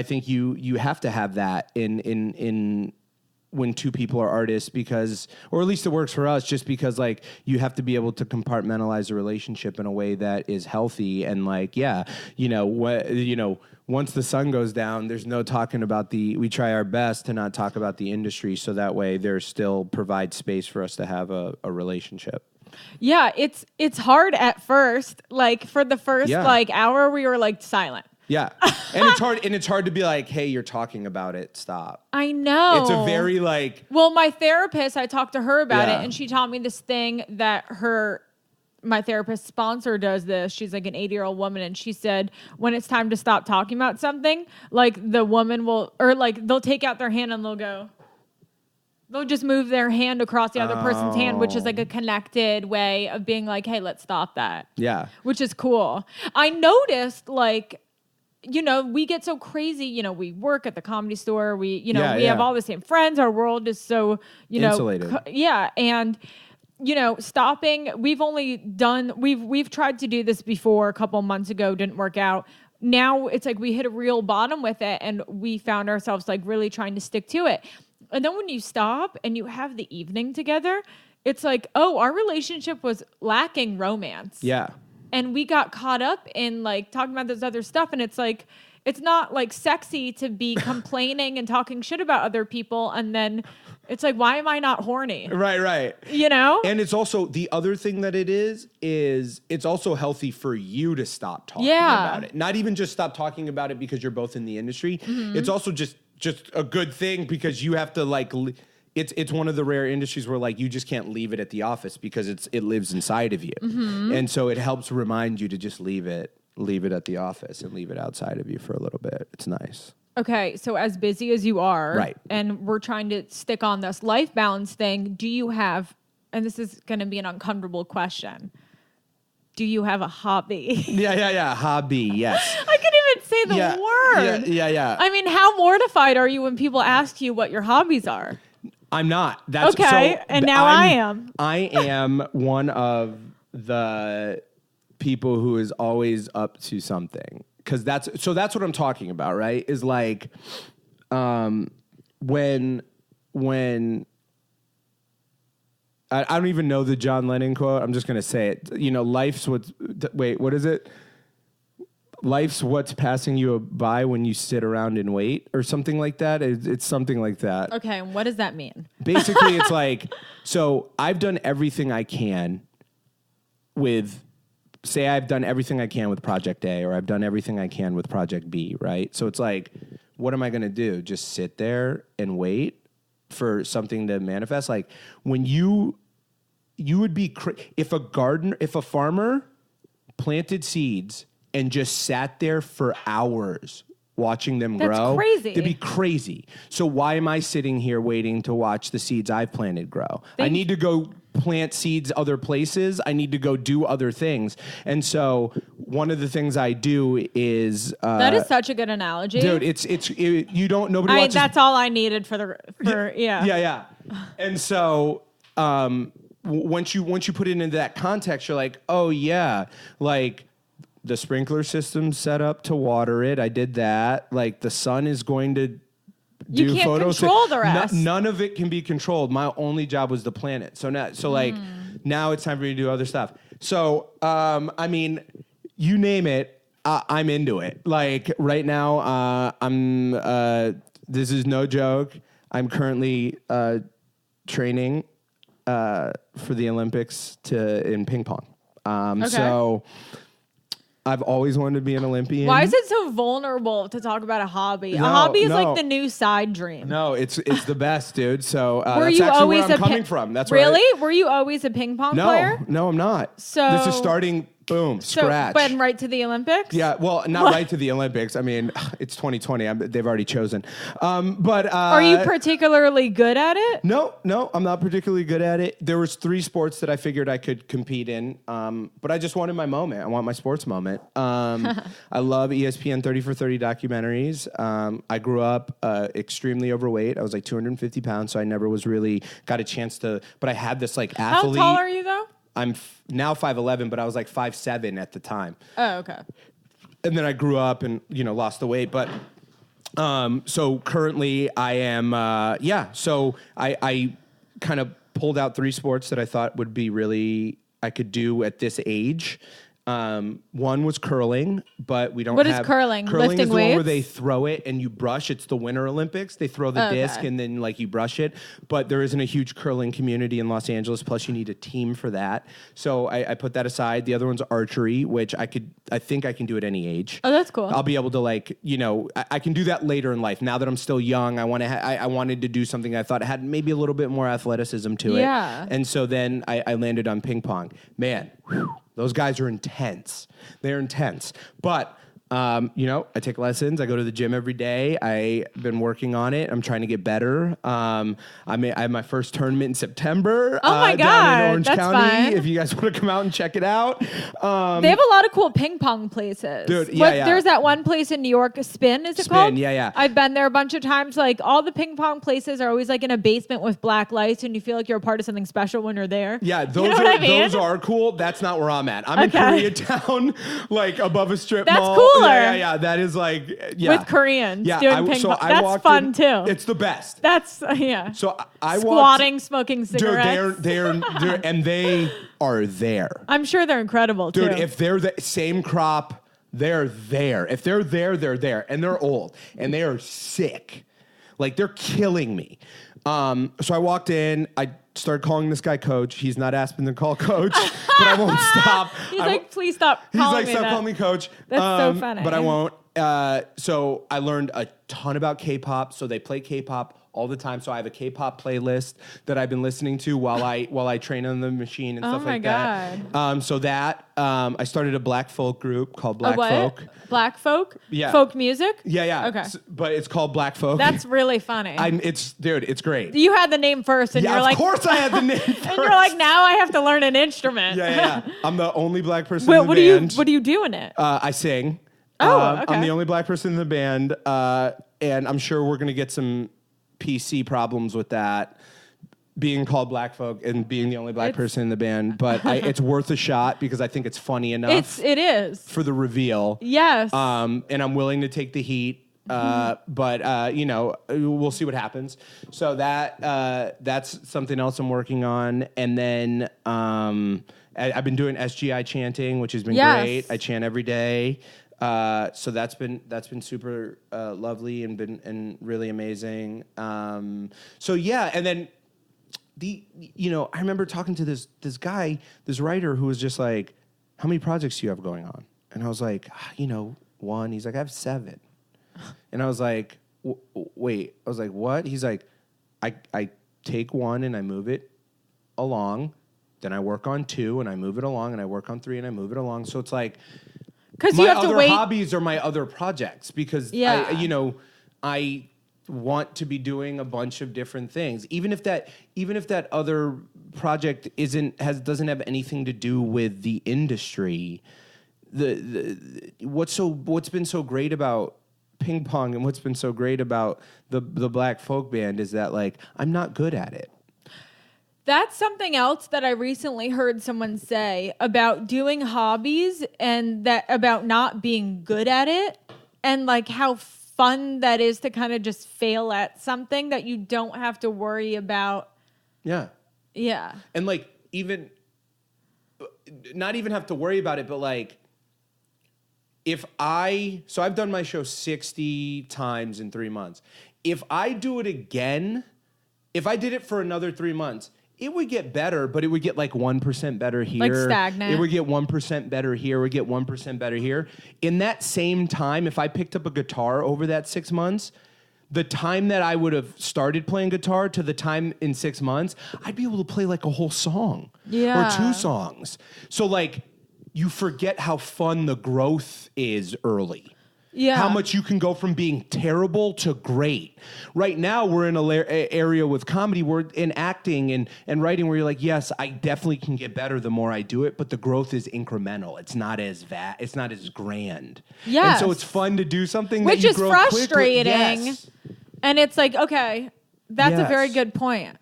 S2: think you have to have that in when two people are artists, because, or at least it works for us, just because like you have to be able to compartmentalize a relationship in a way that is healthy. And like, once the sun goes down, there's no talking about we try our best to not talk about the industry, so that way there still provides space for us to have a relationship.
S1: Yeah, it's hard at first. Like for the first hour, we were like silent.
S2: Yeah, and it's hard to be like, hey, you're talking about it, stop.
S1: I know.
S2: It's a very like.
S1: Well, my therapist, I talked to her about it, and she taught me this thing that my therapist sponsor does this. She's like an 80-year-old woman, and she said when it's time to stop talking about something, like the woman will, or like they'll take out their hand and they'll just move their hand across the other person's hand, which is like a connected way of being like, hey, let's stop that.
S2: Yeah.
S1: Which is cool. I noticed like, you know, we get so crazy, you know, we work at the Comedy Store. We have all the same friends. Our world is so,
S2: insulated.
S1: And, you know, stopping, we've tried to do this before a couple months ago, didn't work out. Now it's like we hit a real bottom with it, and we found ourselves like really trying to stick to it. And then when you stop and you have the evening together, it's like, oh, our relationship was lacking romance.
S2: Yeah.
S1: And we got caught up in like talking about this other stuff. And it's like, it's not like sexy to be complaining and talking shit about other people. And then it's like, why am I not horny?
S2: Right.
S1: You know?
S2: And it's also, the other thing that it is it's also healthy for you to stop talking about it. Not even just stop talking about it because you're both in the industry. Mm-hmm. It's also just a good thing because you have to like... It's one of the rare industries where like you just can't leave it at the office because it lives inside of you. Mm-hmm. And so it helps remind you to just leave it at the office and leave it outside of you for a little bit. It's nice.
S1: Okay, so as busy as you are,
S2: right,
S1: and we're trying to stick on this life balance thing, do you have, and this is going to be an uncomfortable question, do you have a hobby?
S2: Yeah, hobby, yes.
S1: I couldn't even say the word.
S2: Yeah.
S1: I mean, how mortified are you when people ask you what your hobbies are?
S2: I'm not. That's
S1: okay.
S2: So,
S1: and now I am.
S2: I am one of the people who is always up to something, because that's what I'm talking about, right? Is like, when I don't even know the John Lennon quote. I'm just gonna say it. You know, life's what is it? Life's what's passing you by when you sit around and wait, or something like that. It's something like that.
S1: Okay, and what does that mean?
S2: Basically, it's like, so I've done everything I can with, say I've done everything I can with Project A, or I've done everything I can with Project B, right? So it's like, what am I going to do? Just sit there and wait for something to manifest? Like, when you would be, if a farmer planted seeds and just sat there for hours watching them grow.
S1: That's crazy.
S2: It'd be crazy. So why am I sitting here waiting to watch the seeds I've planted grow? I need to go plant seeds other places. I need to go do other things. And so one of the things I do is...
S1: that is such a good analogy.
S2: Dude, you don't... Nobody watches...
S1: That's all I needed yeah.
S2: Yeah. And so... once you put it into that context, you're like, oh yeah, like... The sprinkler system's set up to water it. I did that. Like, the sun is going to do photosynthesis.
S1: You can't control the rest.
S2: None of it can be controlled. My only job was to plant it. So now it's time for me to do other stuff. So, I mean, you name it, I'm into it. Like, right now, this is no joke. I'm currently training for the Olympics in ping pong.
S1: Okay.
S2: So... I've always wanted to be an Olympian.
S1: Why is it so vulnerable to talk about a hobby?
S2: No,
S1: a hobby is
S2: no.
S1: like the new side dream.
S2: No, it's the best, dude. So
S1: Were
S2: that's
S1: you
S2: actually
S1: always
S2: where I'm coming from. That's
S1: really?
S2: Where
S1: Were you always a ping pong player?
S2: No, I'm not.
S1: So
S2: this is starting. Boom, scratch.
S1: But right to the Olympics?
S2: Yeah, well, not right to the Olympics. I mean, it's 2020. They've already chosen. But
S1: are you particularly good at it?
S2: No, I'm not particularly good at it. There was 3 sports that I figured I could compete in, but I just wanted my moment. I want my sports moment. I love ESPN 30 for 30 documentaries. I grew up extremely overweight. I was like 250 pounds, so I never was really got a chance to. But I had this like athlete.
S1: How tall are you though?
S2: I'm now 5'11", but I was like 5'7" at the time.
S1: Oh, okay.
S2: And then I grew up and, lost the weight. But so currently I am, So I kind of pulled out 3 sports that I thought would be really, I could do at this age. One was curling, but we don't
S1: What
S2: have...
S1: is curling?
S2: Curling
S1: Lifting
S2: is the one where
S1: weights?
S2: they throw it and you brush. It's the Winter Olympics. They throw the disc and then you brush it. But there isn't a huge curling community in Los Angeles. Plus you need a team for that. So I put that aside. The other one's archery, which I think I can do at any age.
S1: Oh, that's cool.
S2: I'll be able to I can do that later in life. Now that I'm still young, I wanted to do something I thought had maybe a little bit more athleticism to it.
S1: Yeah.
S2: And so then I landed on ping pong. Man, those guys are intense. They're intense. But, I take lessons. I go to the gym every day. I've been working on it. I'm trying to get better. I have my first tournament in September.
S1: Oh, my God.
S2: Down in Orange
S1: That's
S2: County.
S1: fun.
S2: If you guys want to come out and check it out.
S1: They have a lot of cool ping pong places.
S2: Dude, yeah.
S1: There's that one place in New York, Spin, is it
S2: Spin,
S1: called?
S2: yeah.
S1: I've been there a bunch of times. Like, all the ping pong places are always like in a basement with black lights, and you feel like you're a part of something special when you're there.
S2: Yeah,
S1: you know what I mean?
S2: Those are cool. That's not where I'm at. I'm in Koreatown, like above a strip
S1: That's
S2: mall.
S1: cooler.
S2: Yeah. That is like,
S1: With Koreans doing ping pong. That's
S2: walked
S1: fun,
S2: in,
S1: too.
S2: It's the best.
S1: That's, yeah.
S2: So I
S1: Squatting, smoking cigarettes.
S2: Dude, they're and they are there.
S1: I'm sure they're incredible, too.
S2: Dude, if they're the same crop, they're there. If they're there, they're there. And they're old. And they are sick. Like, they're killing me. So I walked in. I started calling this guy Coach. He's not asking to call Coach, but I won't stop.
S1: He's like, please stop calling me
S2: stop
S1: that.
S2: calling me Coach.
S1: That's so funny.
S2: But I won't. So I learned a ton about K-pop. So they play K-pop all the time. So I have a K-pop playlist that I've been listening to while I train on the machine and stuff like that. So that I started a black folk group called Black Folk.
S1: Black folk?
S2: Yeah.
S1: Folk music?
S2: Yeah.
S1: Okay.
S2: But it's called Black Folk.
S1: That's really funny.
S2: It's great.
S1: You had the name first, and you're like,
S2: of course I had the name first.
S1: And you're like, now I have to learn an instrument.
S2: Yeah. I'm the only black person in the band.
S1: What do you do in it?
S2: I sing.
S1: Oh, okay.
S2: I'm the only black person in the band, and I'm sure we're going to get some PC problems with that, being called Black Folk and being the only black person in the band. But it's worth a shot because I think it's funny enough.
S1: It is.
S2: For the reveal.
S1: Yes.
S2: And I'm willing to take the heat. But we'll see what happens. So that's something else I'm working on. And then I've been doing SGI chanting, which has been great. I chant every day. So that's been super lovely and really amazing. And then I remember talking to this guy, this writer who was just like, how many projects do you have going on? And I was like, 1. He's like, I have 7. And I was like, wait. I was like, what? He's like, I take 1 and I move it along. Then I work on 2 and I move it along, and I work on 3 and I move it along. So it's like,
S1: because you have to wait.
S2: My other hobbies are my other projects because I want to be doing a bunch of different things, even if that other project doesn't have anything to do with the industry. What's been so great about ping pong and what's been so great about the Black Folk Band is that, like, I'm not good at it.
S1: That's something else that I recently heard someone say about doing hobbies, and that about not being good at it, and like how fun that is to kind of just fail at something that you don't have to worry about.
S2: Yeah.
S1: Yeah.
S2: And like, even not even have to worry about it, but like, so I've done my show 60 times in 3 months. If I do it again, if I did it for another 3 months, it would get better, but it would get like 1% better here.
S1: Like stagnant.
S2: It would get 1% better here. It would get 1% better here. In that same time, if I picked up a guitar over that 6 months, the time that I would have started playing guitar to the time in 6 months, I'd be able to play like a whole song or 2 songs. So like you forget how fun the growth is early.
S1: Yeah.
S2: How much you can go from being terrible to great. Right now, we're in an area with comedy, in acting and writing, where you're like, yes, I definitely can get better the more I do it, but the growth is incremental. It's not as it's not as grand.
S1: Yes.
S2: And so it's fun to do something
S1: which
S2: that you
S1: is
S2: grow
S1: frustrating.
S2: quickly. Yes.
S1: And it's like, okay, that's a very good point.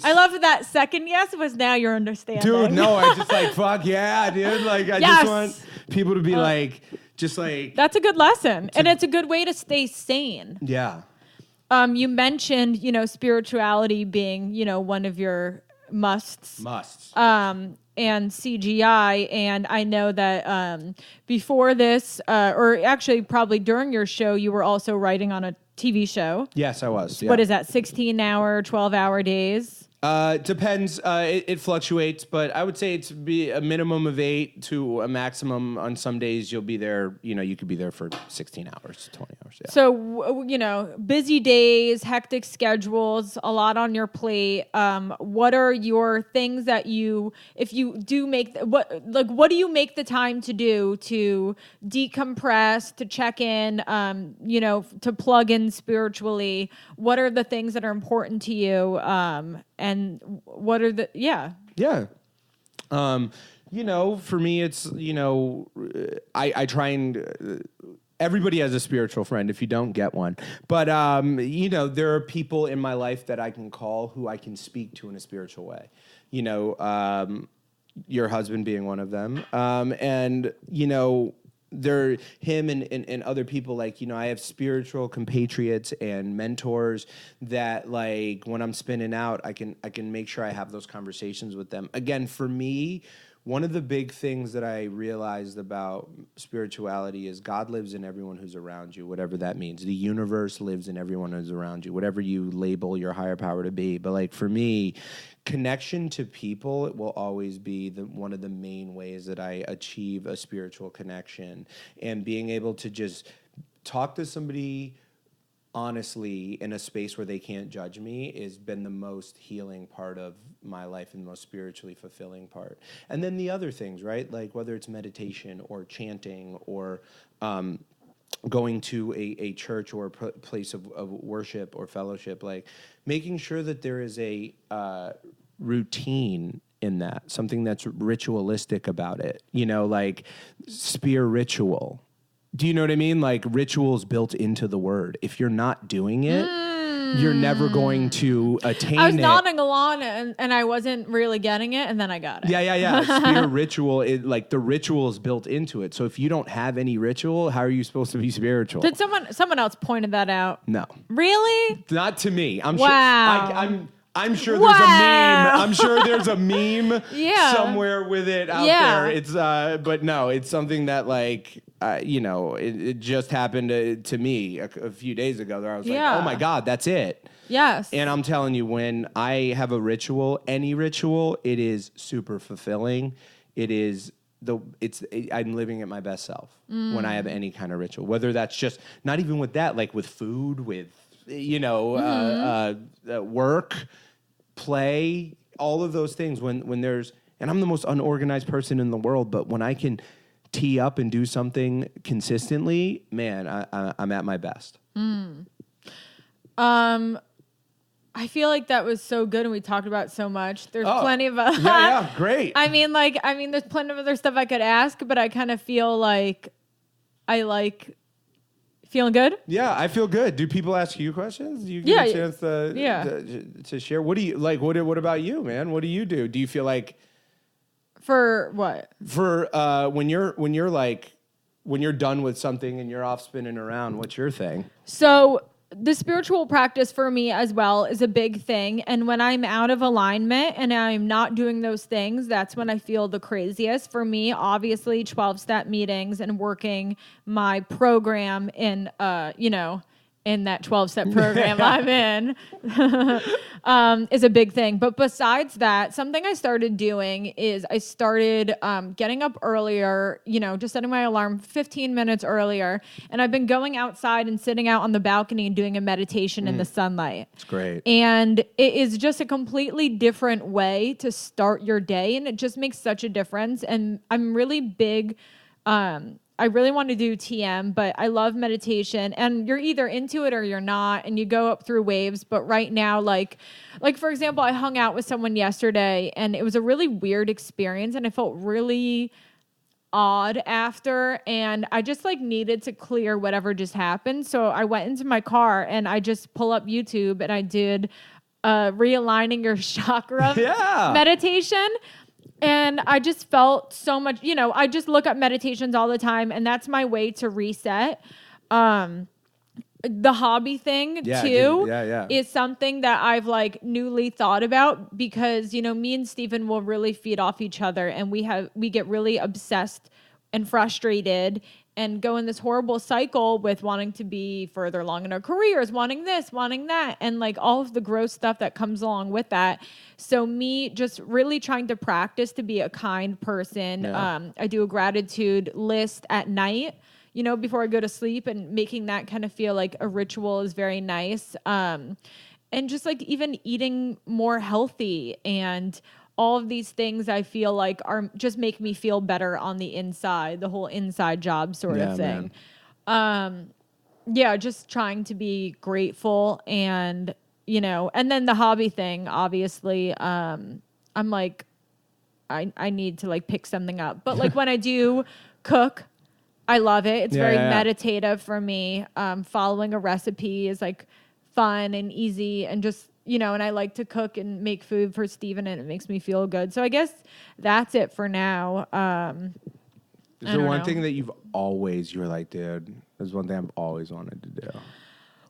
S1: I love that second yes was now you're understanding.
S2: Dude, no, I just like, fuck yeah, dude. Like, I just want people to be like... Just like
S1: that's a good lesson, and it's a good way to stay sane.
S2: Yeah.
S1: You mentioned, spirituality being, one of your musts. And CGI, and I know that before this, or actually probably during your show, you were also writing on a TV show.
S2: Yes, I was. Yeah.
S1: What is that? 16-hour, 12-hour days?
S2: It depends. It fluctuates, but I would say it's be a minimum of 8 to a maximum. On some days, you'll be there. You could be there for 16 hours, 20 hours. Yeah.
S1: So, busy days, hectic schedules, a lot on your plate. What are your things that if you do make what do you make the time to do to decompress, to check in, to plug in spiritually? What are the things that are important to you? And what are Yeah.
S2: For me, it's, I try and, everybody has a spiritual friend if you don't get one. But, there are people in my life that I can call who I can speak to in a spiritual way. Your husband being one of them. Him and other people, like, I have spiritual compatriots and mentors that, like, when I'm spinning out, I can make sure I have those conversations with them. Again, for me, one of the big things that I realized about spirituality is God lives in everyone who's around you, whatever that means. The universe lives in everyone who's around you, whatever you label your higher power to be. But like for me, connection to people will always be one of the main ways that I achieve a spiritual connection. And being able to just talk to somebody honestly in a space where they can't judge me has been the most healing part of my life and the most spiritually fulfilling part. And then the other things, right? Like whether it's meditation or chanting or going to a church or a place of worship or fellowship, like making sure that there is a routine in that, something that's ritualistic about it, like spiritual. Do you know what I mean? Like rituals built into the word. If you're not doing it, you're never going to attain it.
S1: I was nodding along and I wasn't really getting it, and then I got it.
S2: Yeah. Spiritual, like the ritual is built into it. So if you don't have any ritual, how are you supposed to be spiritual?
S1: Did someone else pointed that out?
S2: No.
S1: Really?
S2: Not to me. I'm
S1: wow.
S2: I'm sure there's a meme. I'm sure there's a meme somewhere with it out there. It's but no, it's something that like it just happened to me a few days ago. Where I was like, oh my God, that's it.
S1: Yes.
S2: And I'm telling you, when I have a ritual, any ritual, it is super fulfilling. It is I'm living at my best self when I have any kind of ritual. Whether that's just not even with that, like with food, with work, play, all of those things. When there's, and I'm the most unorganized person in the world, but when I can tee up and do something consistently, man, I'm at my best.
S1: I feel like that was so good, and we talked about so much. There's plenty of
S2: great.
S1: I mean, there's plenty of other stuff I could ask, but I kind of feel like I like. Feeling good?
S2: Yeah, I feel good. Do people ask you questions? Do you get a chance to share? What do you like? What about you, man? What do you do? Do you feel like
S1: for what?
S2: For when you're done with something and you're off spinning around, what's your thing?
S1: So the spiritual practice for me as well is a big thing. And when I'm out of alignment and I'm not doing those things, that's when I feel the craziest. For me, obviously, 12-step meetings and working my program in, in that 12-step program I'm in is a big thing. But besides that, something I started doing is I started getting up earlier, just setting my alarm 15 minutes earlier. And I've been going outside and sitting out on the balcony and doing a meditation in the sunlight.
S2: It's great.
S1: And it is just a completely different way to start your day. And it just makes such a difference. And I'm really big... I really want to do TM, but I love meditation, and you're either into it or you're not, and you go up through waves. But right now, like for example, I hung out with someone yesterday, and it was a really weird experience, and I felt really odd after, and I just needed to clear whatever just happened. So I went into my car and I just pull up YouTube and I did realigning your chakra meditation. And I just felt so much, I just look up meditations all the time, and that's my way to reset. The hobby thing too is something that I've newly thought about, because, me and Stephen will really feed off each other, and we get really obsessed and frustrated and go in this horrible cycle with wanting to be further along in our careers, wanting this, wanting that, and all of the gross stuff that comes along with that. So me just really trying to practice to be a kind person. I do a gratitude list at night, before I go to sleep, and making that kind of feel like a ritual is very nice. And just even eating more healthy, and all of these things I feel are just make me feel better on the inside, the whole inside job sort of thing. Just trying to be grateful, and, and then the hobby thing, obviously, I'm I need to pick something up. But when I do cook, I love it. It's very meditative for me. Following a recipe is fun and easy, and just, and I like to cook and make food for Steven, and it makes me feel good. So I guess that's it for now.
S2: Is there one thing that you were like, dude, there's one thing I've always wanted to do?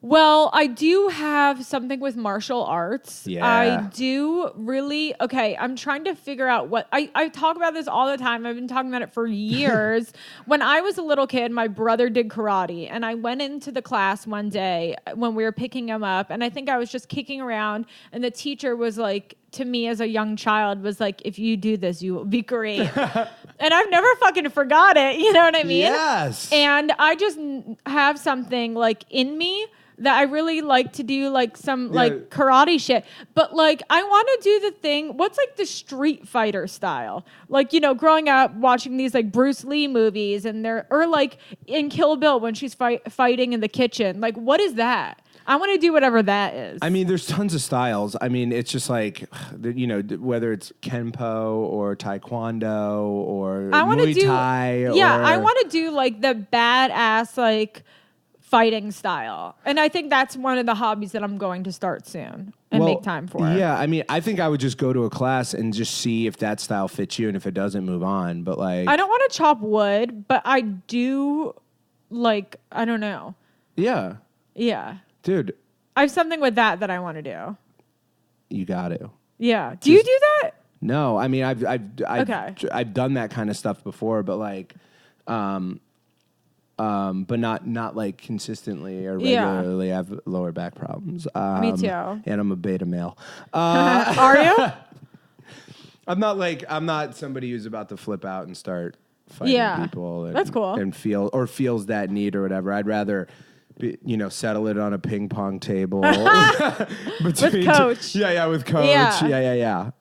S1: Well, I do have something with martial arts.
S2: Yeah.
S1: I do really, I'm trying to figure out what, I talk about this all the time. I've been talking about it for years. When I was a little kid, my brother did karate, and I went into the class one day when we were picking him up, and I think I was just kicking around, and the teacher was to me as a young child was if you do this, you will be great. And I've never fucking forgot it. You know what I mean?
S2: Yes.
S1: And I just have something in me that I really like to do, some karate shit. But I want to do the thing. What's the Street Fighter style? Growing up watching these Bruce Lee movies, and in Kill Bill when she's fighting in the kitchen. What is that? I want to do whatever that is.
S2: I mean, there's tons of styles. I mean, it's just whether it's Kenpo or Taekwondo or Muay Thai.
S1: I want to do the badass fighting style. And I think that's one of the hobbies that I'm going to start soon and make time for it.
S2: Yeah, I mean, I think I would just go to a class and just see if that style fits you, and if it doesn't, move on. But I
S1: don't want to chop wood, but I do I don't know.
S2: Yeah.
S1: Yeah.
S2: Dude.
S1: I have something with that I want to do.
S2: You got to.
S1: Yeah. Do you do that?
S2: No, I mean, I've done that kind of stuff before, but but not consistently or regularly. I have lower back problems.
S1: Me too.
S2: And I'm a beta male.
S1: Are you?
S2: I'm not somebody who's about to flip out and start fighting people. And,
S1: that's cool.
S2: And feels that need or whatever. I'd rather settle it on a ping pong table.
S1: With coach.
S2: With coach. Yeah.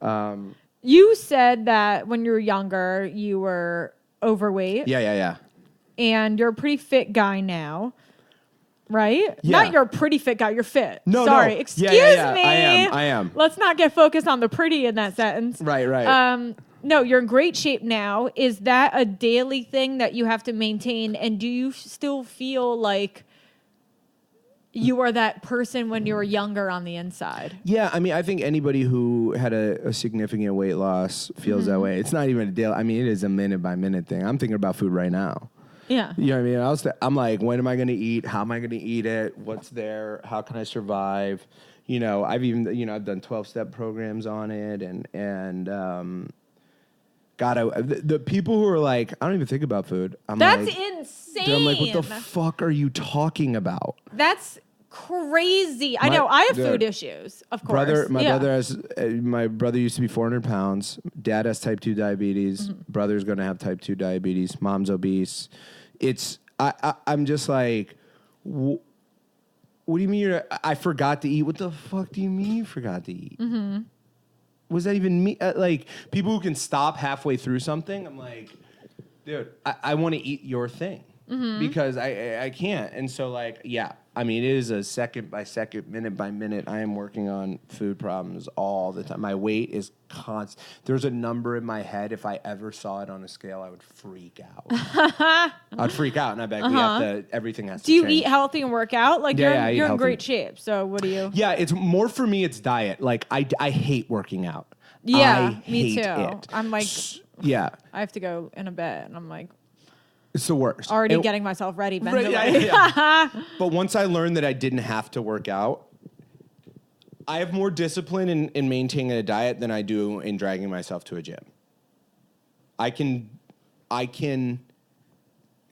S1: You said that when you were younger, you were overweight.
S2: Yeah.
S1: And you're a pretty fit guy now, right?
S2: Yeah.
S1: Not you're a pretty fit guy, you're fit.
S2: No,
S1: sorry.
S2: no.
S1: Excuse
S2: me. I am.
S1: Let's not get focused on the pretty in that sentence.
S2: Right.
S1: No, you're in great shape now. Is that a daily thing that you have to maintain? And do you still feel like you are that person when you were younger on the inside?
S2: Yeah, I mean, I think anybody who had a significant weight loss feels that way. It's not even a daily. I mean, it is a minute by minute thing. I'm thinking about food right now.
S1: Yeah.
S2: You know what I mean? I'm like, when am I going to eat? How am I going to eat it? What's there? How can I survive? I've even, I've done 12-step programs on it. And God, the people who are like, I don't even think about food.
S1: That's insane.
S2: I'm like, what the fuck are you talking about?
S1: That's crazy. I know. I have food issues, of course.
S2: My brother used to be 400 pounds. Dad has type 2 diabetes. Brother's going to have type 2 diabetes. Mom's obese. I'm just like, what do you mean I forgot to eat? What the fuck do you mean you forgot to eat? Was that even me? Like, people who can stop halfway through something, I'm like, dude, I want to eat your thing. Because I can't. And so, like, yeah. I mean, it is a second by second, minute by minute. I am working on food problems all the time. My weight is constant. There's a number in my head. If I ever saw it on a scale, I would freak out. I'd freak out, and I'd be like, everything has to change.
S1: Do you eat healthy and work out? Like, you're in great shape. So what do you?
S2: Yeah, it's more for me, it's diet. Like, I hate working out.
S1: Yeah, me too.
S2: It.
S1: I'm like,
S2: yeah.
S1: I have to go in a bed, and I'm like,
S2: it's the worst.
S1: Already getting myself ready.
S2: Yeah. But once I learned that I didn't have to work out, I have more discipline in maintaining a diet than I do in dragging myself to a gym. I can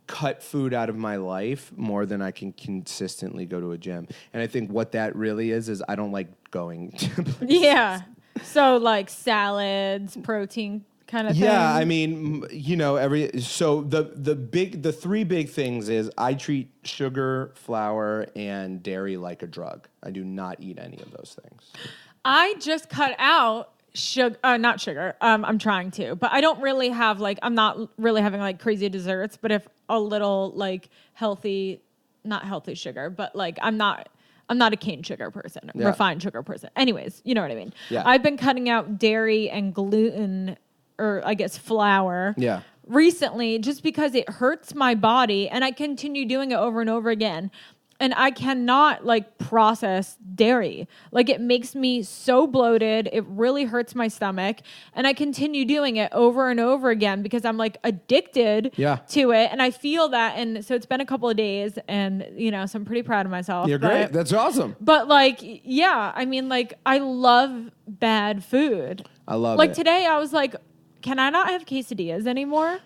S2: cut food out of my life more than I can consistently go to a gym. And I think what that really is I don't like going to places.
S1: Yeah. So like salads, protein kind of thing.
S2: Yeah, I mean, you know, the three big things is I treat sugar, flour, and dairy like a drug. I do not eat any of those things.
S1: I just cut out not sugar. I'm trying to, but I don't really have I'm not really having like crazy desserts, but if a little like healthy, not healthy sugar, but like I'm not a cane sugar person, refined sugar person. Anyways, you know what I mean?
S2: Yeah.
S1: I've been cutting out dairy and gluten, or I guess flour.
S2: Yeah.
S1: Recently, just because it hurts my body, and I continue doing it over and over again. And I cannot process dairy. Like, it makes me so bloated. It really hurts my stomach. And I continue doing it over and over again because I'm addicted to it. And I feel that. And so it's been a couple of days, and so I'm pretty proud of myself.
S2: You're great. That's awesome.
S1: But yeah, I mean, I love bad food.
S2: I love it.
S1: Today I was like, can I not have quesadillas anymore?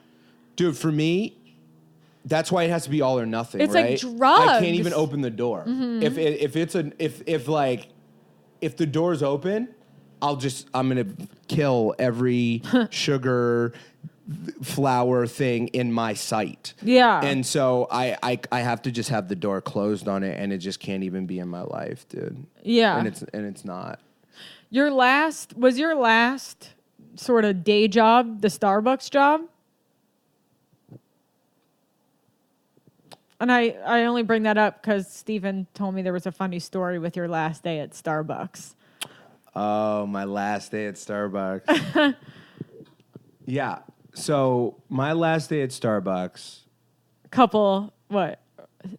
S1: Dude,
S2: for me, that's why it has to be all or nothing.
S1: It's
S2: right?
S1: like drugs.
S2: I can't even open the door. Mm-hmm. If the door's open, I'm gonna kill every sugar, flour thing in my sight. Yeah. And so I have to just have the door closed on it, and it just can't even be in my life, dude.
S1: Yeah.
S2: And it's not.
S1: Your last sort of day job, the Starbucks job? And I only bring that up because Stephen told me there was a funny story with your last day at Starbucks.
S2: Oh, my last day at Starbucks. Yeah. So my last day at Starbucks.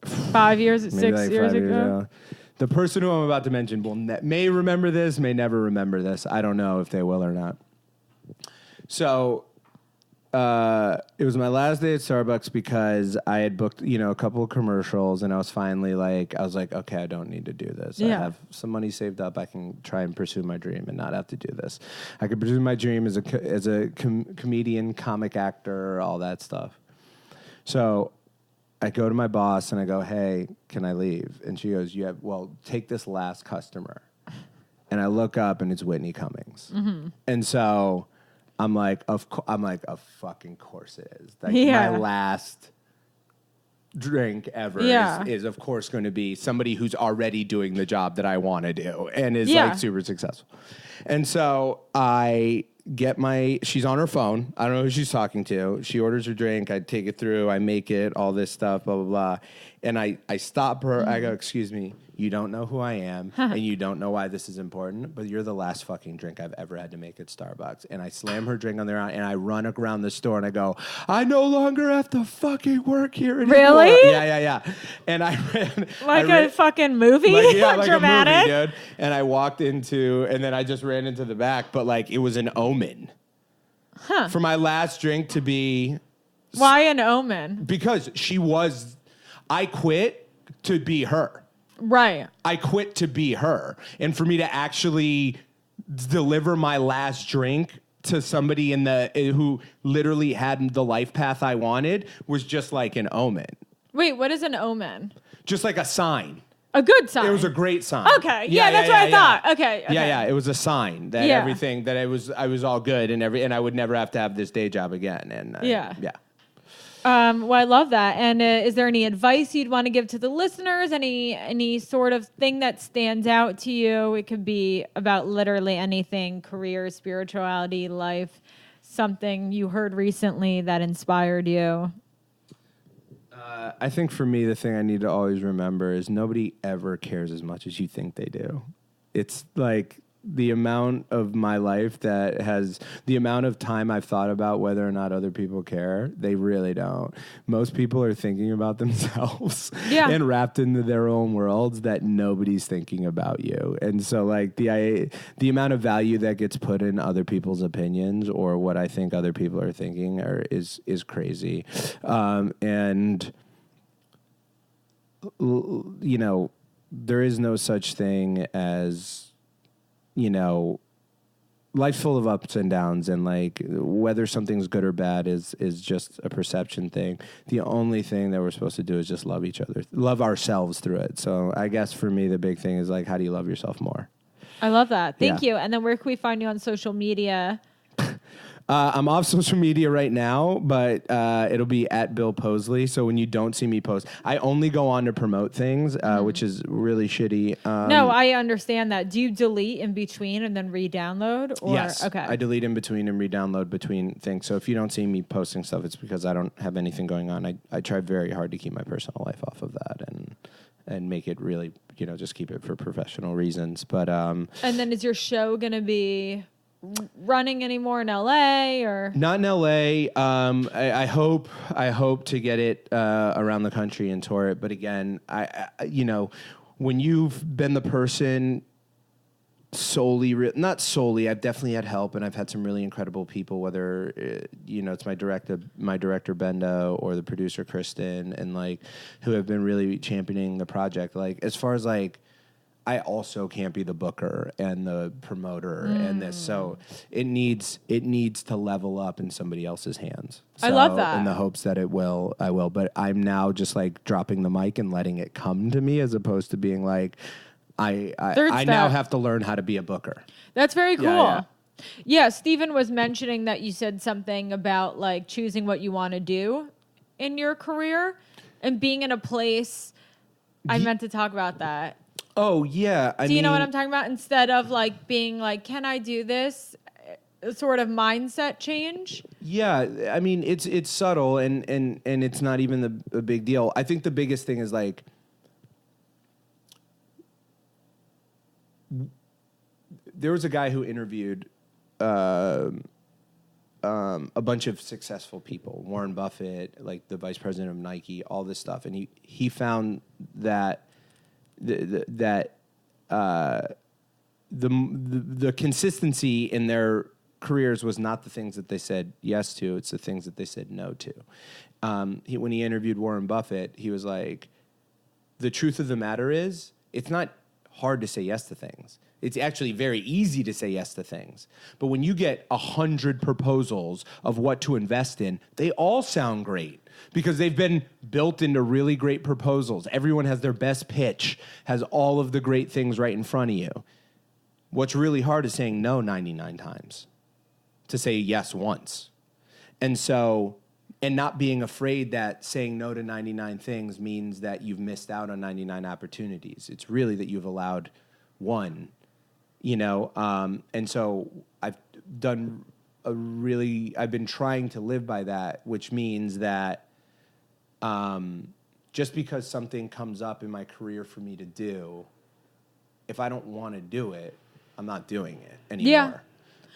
S1: 5 years, 6 years ago?
S2: The person who I'm about to mention may remember this, may never remember this. I don't know if they will or not. So it was my last day at Starbucks because I had booked, a couple of commercials, and I was finally okay, I don't need to do this. Yeah. I have some money saved up. I can try and pursue my dream and not have to do this. I could pursue my dream as a comedian, comic actor, all that stuff. So I go to my boss and I go, hey, can I leave? And she goes, take this last customer. And I look up and it's Whitney Cummings. Mm-hmm. And so I'm like, of fucking course it is. My last drink ever is of course going to be somebody who's already doing the job that I want to do and is super successful. And so I get she's on her phone. I don't know who she's talking to. She orders her drink. I take it through. I make it, all this stuff, blah, blah, blah. And I stop her. I go, excuse me, you don't know who I am, and you don't know why this is important, but you're the last fucking drink I've ever had to make at Starbucks. And I slam her drink on there, and I run around the store, and I go, I no longer have to fucking work here anymore.
S1: Really?
S2: Yeah. And I ran.
S1: A fucking movie?
S2: Like
S1: dramatic?
S2: A movie, dude. And I walked and then I just ran into the back, but it was an omen. Huh. For my last drink to be...
S1: Why an omen?
S2: Because I quit to be her.
S1: Right.
S2: I quit to be her. And for me to actually deliver my last drink to somebody who literally had the life path I wanted was just like an omen.
S1: Wait, what is an omen?
S2: Just like a sign.
S1: A good sign.
S2: It was a great sign.
S1: Okay. Yeah, that's what I thought. Okay.
S2: Yeah. It was a sign that everything, that I was all good and I would never have to have this day job again. And
S1: yeah.
S2: Well,
S1: I love that. And is there any advice you'd want to give to the listeners? Any sort of thing that stands out to you? It could be about literally anything, career, spirituality, life, something you heard recently that inspired you.
S2: I think for me, the thing I need to always remember is nobody ever cares as much as you think they do. It's like the amount of my life the amount of time I've thought about whether or not other people care, they really don't. Most people are thinking about themselves and wrapped into their own worlds that nobody's thinking about you. And so like the amount of value that gets put in other people's opinions or what I think other people are thinking is crazy. And you know, there is no such thing as, you know, life's full of ups and downs, and like whether something's good or bad is just a perception thing. The only thing that we're supposed to do is just love each other, love ourselves through it. So I guess for me, the big thing is like, how do you love yourself more?
S1: I love that. Thank you. And then where can we find you on social media?
S2: I'm off social media right now, but it'll be at Bill Posley. So when you don't see me post, I only go on to promote things, which is really shitty.
S1: No, I understand that. Do you delete in between and then re-download? Or?
S2: Yes.
S1: Okay.
S2: I delete in between and re-download between things. So if you don't see me posting stuff, it's because I don't have anything going on. I try very hard to keep my personal life off of that and make it really, you know, just keep it for professional reasons. But and
S1: then is your show going to be running anymore in LA or
S2: not in LA? I hope to get it around the country and tour it. But again, I you know, when you've been the person not solely, I've definitely had help, and I've had some really incredible people, whether you know, it's my director Benda or the producer Kristen, and like who have been really championing the project. Like as far as like, I also can't be the booker and the promoter and this. So it needs to level up in somebody else's hands. So,
S1: I love that.
S2: In the hopes that I will. But I'm now just like dropping the mic and letting it come to me, as opposed to being like, I now have to learn how to be a booker.
S1: That's very cool. Yeah, Stephen was mentioning that you said something about like choosing what you want to do in your career and being in a place. I meant to talk about that.
S2: Oh, yeah.
S1: Do you know what I'm talking about? Instead of like being like, can I do this? Sort of mindset change.
S2: Yeah. I mean, it's subtle and it's not even a big deal. I think the biggest thing is like, there was a guy who interviewed a bunch of successful people, Warren Buffett, like the vice president of Nike, all this stuff. And he found that the consistency in their careers was not the things that they said yes to; it's the things that they said no to. When he interviewed Warren Buffett, he was like, "The truth of the matter is, it's not hard to say yes to things. It's actually very easy to say yes to things. But when you get 100 proposals of what to invest in, they all sound great." Because they've been built into really great proposals. Everyone has their best pitch, has all of the great things right in front of you. What's really hard is saying no 99 times, to say yes once. And so, and not being afraid that saying no to 99 things means that you've missed out on 99 opportunities. It's really that you've allowed one, you know? And so I've been trying to live by that, which means that just because something comes up in my career for me to do, if I don't want to do it, I'm not doing it anymore. Yeah.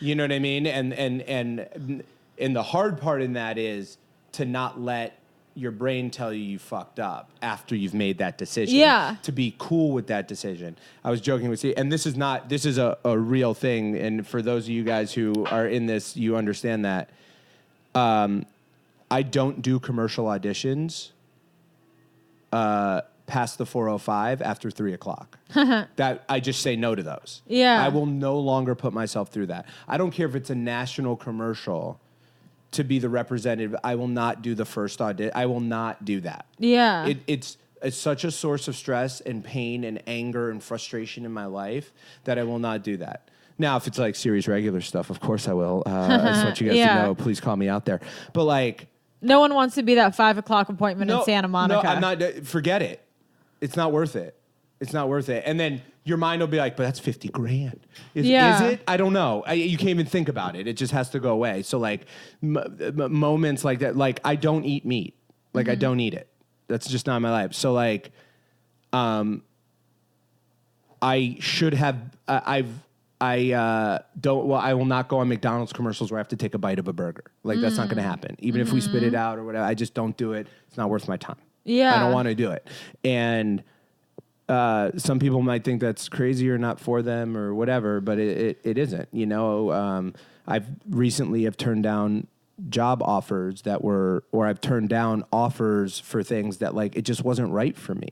S2: You know what I mean? And the hard part in that is to not let your brain tell you fucked up after you've made that decision.
S1: Yeah.
S2: To be cool with that decision. I was joking with Steve, and this is a real thing. And for those of you guys who are in this, you understand that. I don't do commercial auditions past the 4:05 after 3:00. That I just say no to those.
S1: Yeah.
S2: I will no longer put myself through that. I don't care if it's a national commercial to be the representative. I will not do the first audit. I will not do that.
S1: Yeah.
S2: It's is such a source of stress and pain and anger and frustration in my life that I will not do that. Now, if it's like serious regular stuff, of course I will. I just want you guys to know. Please call me out there. But like,
S1: no one wants to be that 5 o'clock appointment in Santa Monica.
S2: No, I'm not. Forget it. It's not worth it. It's not worth it. And then your mind will be like, but that's $50,000. Is it? I don't know. You can't even think about it. It just has to go away. So like moments like that, like I don't eat meat. Like I don't eat it. That's just not my life. So like, I should have, I will not go on McDonald's commercials where I have to take a bite of a burger. Like that's not going to happen. Even if we spit it out or whatever, I just don't do it. It's not worth my time.
S1: Yeah.
S2: I don't want to do it. And, some people might think that's crazy or not for them or whatever, but it isn't, you know. I've recently have turned down job offers or I've turned down offers for things that like, it just wasn't right for me.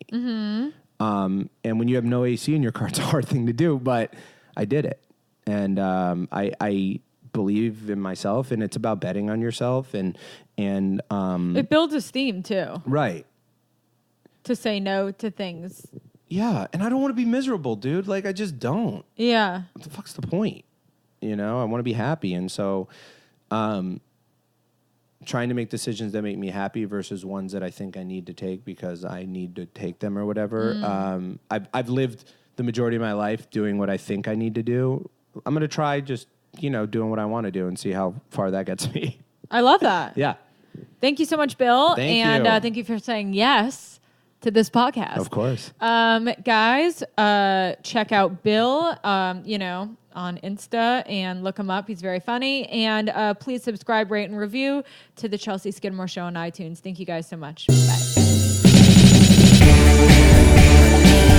S2: And when you have no AC in your car, it's a hard thing to do, but I did it. And, I believe in myself, and it's about betting on yourself and
S1: it builds esteem too.
S2: Right.
S1: To say no to things.
S2: Yeah, and I don't want to be miserable, dude. Like, I just don't.
S1: Yeah.
S2: What the fuck's the point? You know, I want to be happy. And so trying to make decisions that make me happy versus ones that I think I need to take because I need to take them or whatever. I've lived the majority of my life doing what I think I need to do. I'm going to try just, you know, doing what I want to do and see how far that gets me.
S1: I love that.
S2: Yeah.
S1: Thank you so much, Bill.
S2: Thank you.
S1: Thank you for saying yes to this podcast.
S2: Of course.
S1: Guys, check out Bill, you know, on Insta and look him up. He's very funny. And please subscribe, rate, and review to the Chelsea Skidmore Show on iTunes. Thank you guys so much. Bye.